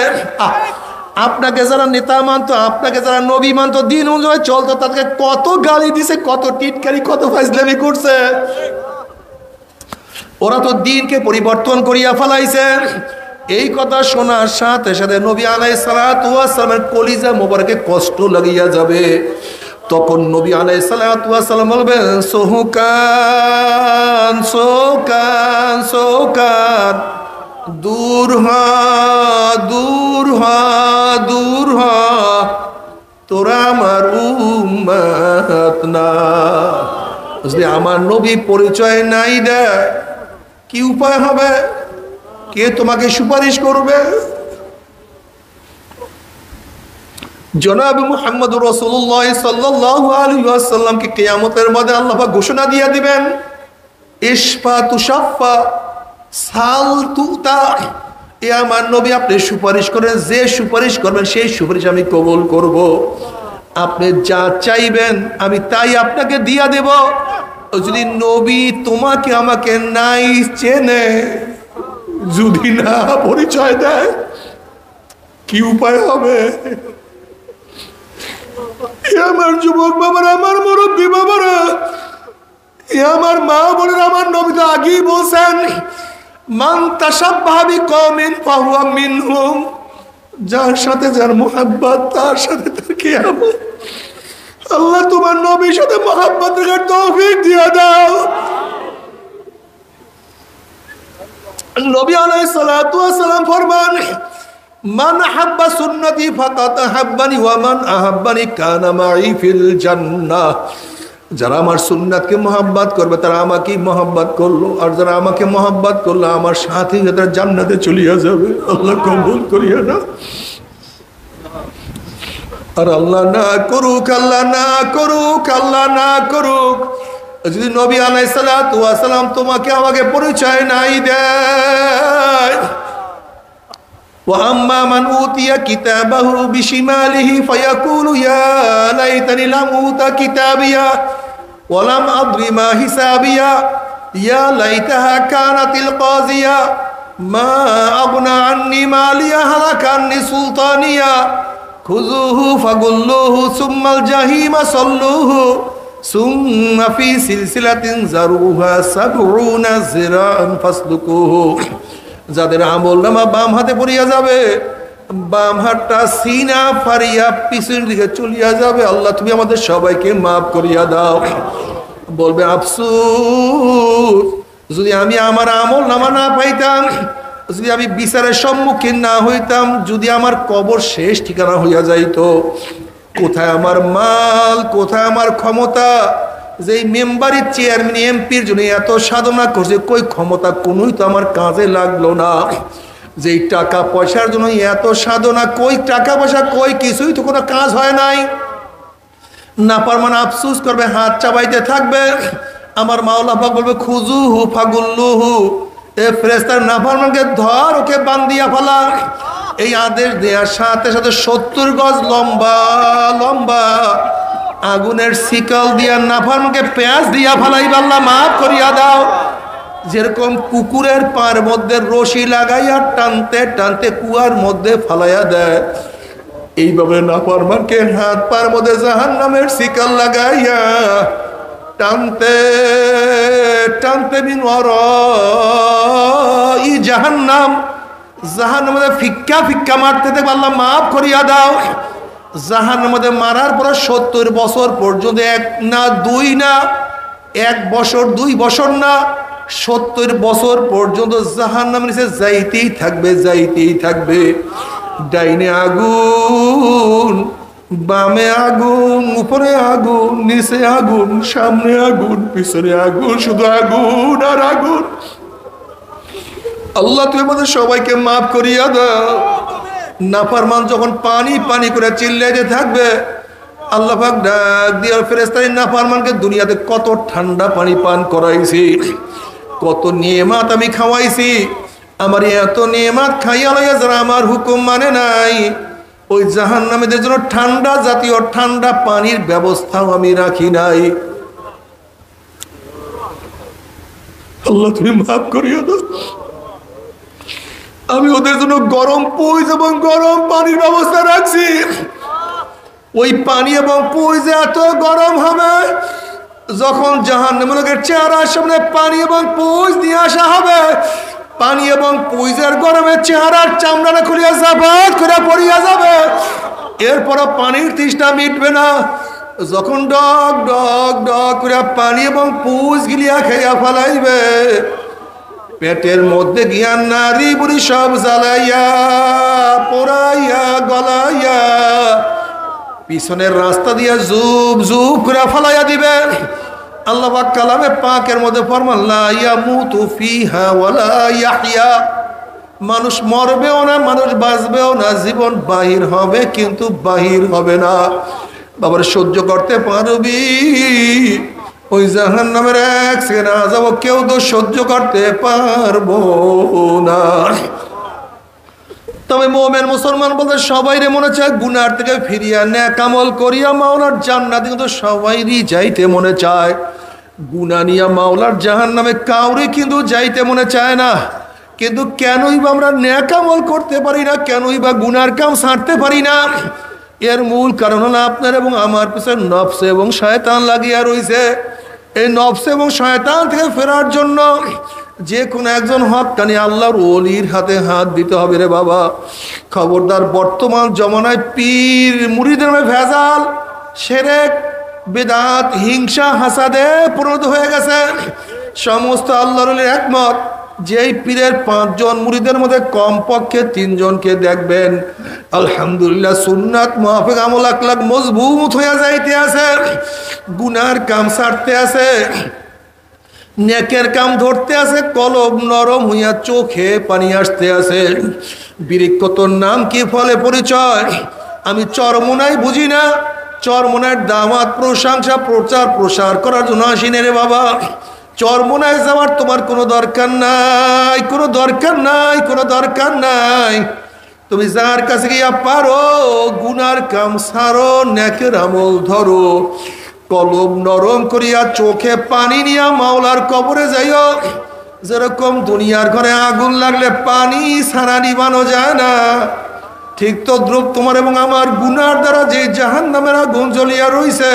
আপনাকে যারা নেতা মানতো, আপনাকে যারা নবী মানতো, দিন অনুযায়ী চলতো, তাদেরকে কত গালি দিছে, কত টিটকারি, কত ফাজলামি করছে। ওরা তো দিনকে পরিবর্তন করিয়া ফেলাইছে। এই কথা শোনার সাথে সাথে নবী আলাইহিস সালাতু ওয়াস সালামের কলিজা মোবারকে কষ্ট লাগিয়া যাবে। তখন নবী আলাইহিস সালাতু ওয়াস সালাম বলবেন সোহকান সোকান সোকান, দূর হ দূর হ দূর হ, তোরা আমার উম্মত না। যদি আমার নবী পরিচয় নাই দেয়, কি উপায় হবে? কে তোমাকে সুপারিশ করবে? জনাব মুহাম্মদুর রাসূলুল্লাহ সাল্লাল্লাহু আলাইহি ওয়াসাল্লামকে কিয়ামতের মধ্যে আল্লাহ পাক ঘোষণা দিয়ে দিবেন ইশফা তুশাফা সাল তুতা। এ আমার নবী, আপনি সুপারিশ করেন, যে সুপারিশ করবেন সেই সুপারিশ আমি কবুল করব। আপনি যা চাইবেন আমি তাই আপনাকে দিয়া দেব। যদি নবী তোমাকে আমাকে নাই চেনে, যদি না পরিচয় দেয়, কি উপায় হবে? আমার যুবক বাবারা, আমার মুরব্বী বাবারা, আমার মা বোনেরা, আমার নবী তো আগেই বলছেন মান তাশাব্বাহা বিকওমিন ফাহুয়া মিনহুম, যার সাথে যার মুহাব্বত তার সাথে তার কিয়ামত। আল্লাহ তোমার নবীর সাথে মুহাব্বত রাখার তৌফিক দিয়ে দাও। নবী আলাইহিস সালাতু ওয়াস সালাম ফরমান মান আহাব্বা সুন্নতি ফাকাদ আহাব্বানি ওয়া মান আহাব্বানি কানা মাই ফিল জান্নাহ। যারা আমার সুন্নাতকে মোহাব্বত করবে তারা আমাকেই মোহাব্বত করলো, আর যারা আমাকে মোহাব্বত করলো আমার সাথে তারা জান্নাতে চলিয়া যাবে। আল্লাহ কবুল করিয়া না। আর আল্লাহ না করুক, আল্লাহ না করুক, আল্লাহ না করুক, যদি নবী আলাইহিস সালাতু ওয়াস সালাম তোমাকে আমাকে পরিচয় নাই দেয়। ওয়া আম্মা মান উতিয়া কিতাবাহু বিশিমালিহি ফায়াকুলু ইয়া লাইতানি লাম উতা কিতাবিয়া ওয়া লাম আদরি মা হিসাবিয়া ইয়া লাইতাহা কানাতিল কাযিয়া মা আগনা আন্নি মালিয়া হালাকা আন্নি সুলতানিয়া খুযুহু ফাগুল্লুহু সুম্মাল জাহিমা সাল্লুহু সুম্মা ফি সিলসিলাতিন যারুহা সাবউনা যিরাআন ফাসলুকুহু। যাদের আমলনামা বাম হাতে পড়িয়া যাবে, বাম হাতটা সিনা ফারিয়া পিছনের দিকে চলিয়া যাবে। আল্লাহ তুমি আমাদের সবাইকে মাফ করিয়া দাও। বলবে আফসোস, যদি আমি আমার আমলনামা না পাইতাম, যদি আমি বিচারের সম্মুখীন না হইতাম, যদি আমার কবর শেষ ঠিকানা হইয়া যাইত, কোথায় আমার মাল, কোথায় আমার ক্ষমতা? যেই মেম্বারের চেয়ারম্যান এমপির জন্য এত সাধনা করছে, কই ক্ষমতা কোনোই তো আমার কাজে লাগলো না। যেই টাকা পয়সার জন্য এত সাধনা, কই টাকা পয়সা, কই কিছুই তো কোনো কাজ হয় নাই। না পারমান আফসোস করবে, হাত চাবাইতে থাকবে। আমার মাওলা পাক বলবে খুযুহু ফাগুল্লুহু, এ ফেরেশতার নাফরমানকে ধর, ওকে বান্ধিয়া ফেলা। এই আদেশ দেওয়ার সাথে সাথে 70 গজ লম্বা লম্বা আগুনের শিকল দিয়া নাফরমানকে পেঁয়াজ দিয়া ফেলাইবা। আল্লাহ মাফ করিয়া দাও। যেরকম পুকুরের পার মধ্যে রশি লাগাইয়া টানতে টানতে কুয়ার মধ্যে ফালাইয়া দেয়, এইভাবে নাফরমানকে হাত পার মধ্যে জাহান্নামের শিকল লাগাইয়া টানতে টানতে বিন ওয়ারাই জাহান্নাম, জাহান্নামের মধ্যে ফিক্কা ফিক্কা মারতে দেখবে। আল্লাহ মাফ করিয়া দাও। জাহান্নামের মধ্যে মারার পরে 70 বছর পর্যন্ত, 1 না 2 না 1 বছর 2 বছর না 70 বছর পর্যন্ত জাহান্নামের নিচে যাইতেই থাকবে, যাইতেই থাকবে। ডাইনে আগুন, বামে আগুন, উপরে আগুন, নিচে আগুন, সামনে আগুন, পিছনে আগুন, শুধু আগুন আর আগুন। আল্লাহ তুমি আমাদের সবাইকে মাফ করিয়া দাও। নাফরমান যখন পানি পানি করে চিল্লাইতে থাকবে, আল্লাহ পাক ডাক দিয়ে ফেরেশতারা নাফরমানকে দুনিয়াতে কত ঠান্ডা পানি পান করাইছি, কত নিয়ামত আমি খাওয়াইছি। আমার এত নিয়ামত খাইয়া লইয়া যারা আমার হুকুম মানে নাই, ওই জাহান্নামীদের জন্য ঠান্ডা জাতীয় ঠান্ডা পানির ব্যবস্থাও আমি রাখি নাই। আল্লাহ তুমি মাফ করিয়া দাও। আমি ওদের জন্য গরম পুইজ এবং গরম পানির ব্যবস্থা রাখছি। ওই পানি এবং পুইজ এত গরম হবে, যখন জাহান্নামের লোকের চেহারার সামনে পানি এবং পুইজ নিয়ে আসা হবে, পানি এবং পুইজের গরমে চেহারার চামড়াটা খুলিয়া জাবাত করে পড়িয়া যাবে। এরপরও পানির তৃষ্ণা মিটবে না। যখন ডক ডক ডক করে পানি এবং পুইজ গিলিয়া খাইয়া ফেলাইবে, পেটের মধ্যে গিয়া নারী বুড়ি সব জ্বালাইয়া পোড়াইয়া গলাইয়া পিছনের রাস্তা দিয়া জুব জুব করে ফেলাইয়া দিবে। আল্লাহ পাক কালামে পাকের মধ্যে ফরমান লা ইয়ামুতু ফিহা ওয়ালা ইয়াহইয়া, মানুষ মরবেও না, মানুষ বাঁচবেও না, জীবন বাহির হবে কিন্তু বাহির হবে না। বাবার সহ্য করতে পারবি? ওই জাহান্নামের এক সেকেন্ড আযাব কেউ তো সহ্য করতে পারবো না। তবে মুমিন মুসলমান বলতে সবাইরে মনে চায় গুনার থেকে ফিরিয়া নেক আমল করিয়া মাওলার জান্নাতে, কিন্তু সবাইরই যাইতে মনে চায়। গুনাহ নিয়া মাওলার জাহান্নামে কাউরে কিন্তু যাইতে মনে চায় না। কিন্তু কেনই বা আমরা নেক আমল করতে পারি না, কেনই বা গুনার কাম ছাড়তে পারি না? এর মূল কারণ হলো আপনার এবং আমার পিছনে নফস এবং শয়তান লাগিয়া রয়েছে। এই নফস এবং শয়তান থেকে ফেরার জন্য যে কোনো একজন হক্কানি আল্লাহর ওলির হাতে হাত দিতে হবে রে বাবা। খবরদার, বর্তমান জমানায় পীর মুরিদের ভেজাল, শিরক, বিদআত, হিংসা, হাসাদে পরিণত হয়ে গেছে। সমস্ত আল্লাহর ওলির একমত যেই পীরের 5 জন মুরিদের মধ্যে কমপক্ষে 3 জনকে দেখবেন আলহামদুলিল্লাহ সুন্নাত মুআফিক আমল আখলাক মজবুত হয়ে যাইতে আছে, গুনার কাম ছাড়তে আছে, নেকের কাম ধরতে আছে, কলব নরম হইয়া চোখে পানি আসতে আছে। বৃক্ষতর নাম কি, ফলে পরিচয়? আমি চরমোনাই বুঝি না, চরমোনার দামাত প্রশংসা প্রচার প্রসার করার জন্য আসিনে রে বাবা। চরমোনায় যাওয়ার তোমার কোনো দরকার নাই, কোনো দরকার নাই, কোনো দরকার নাই। তুমি যার কাছে গিয়া পারো গুনার কাম ছাড়ো, নেকের আমল ধরো, কলব নরম করিয়া চোখে পানি নিয়া মাওলার কবরে যাইও। যেরকম দুনিয়ার ঘরে আগুন লাগলে পানি ছাড়া নিবানো যায় না, ঠিক তো দ্রুপ তোমার এবং আমার গুনার দ্বারা যে জাহান্নামের আগুন জ্বলিয়া রইছে,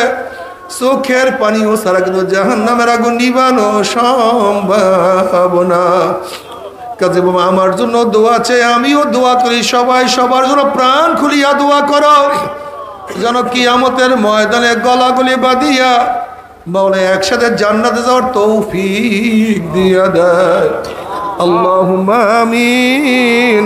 চোখের পানিও ছাড়া কিন্তু জাহান্নামের আগুন নিবানো সম্ভব না। কাজে বাবা আমার জন্য দোয়া চাই, আমিও দোয়া করি, সবাই সবার জন্য প্রাণ খুলিয়া দোয়া করো, যেন কিয়ামতের ময়দানে গলাগলি বাঁধিয়া মাওলা একসাথে জান্নাতে যাওয়ার তৌফিক দিয়া দেয়। আল্লাহুম্মা আমিন।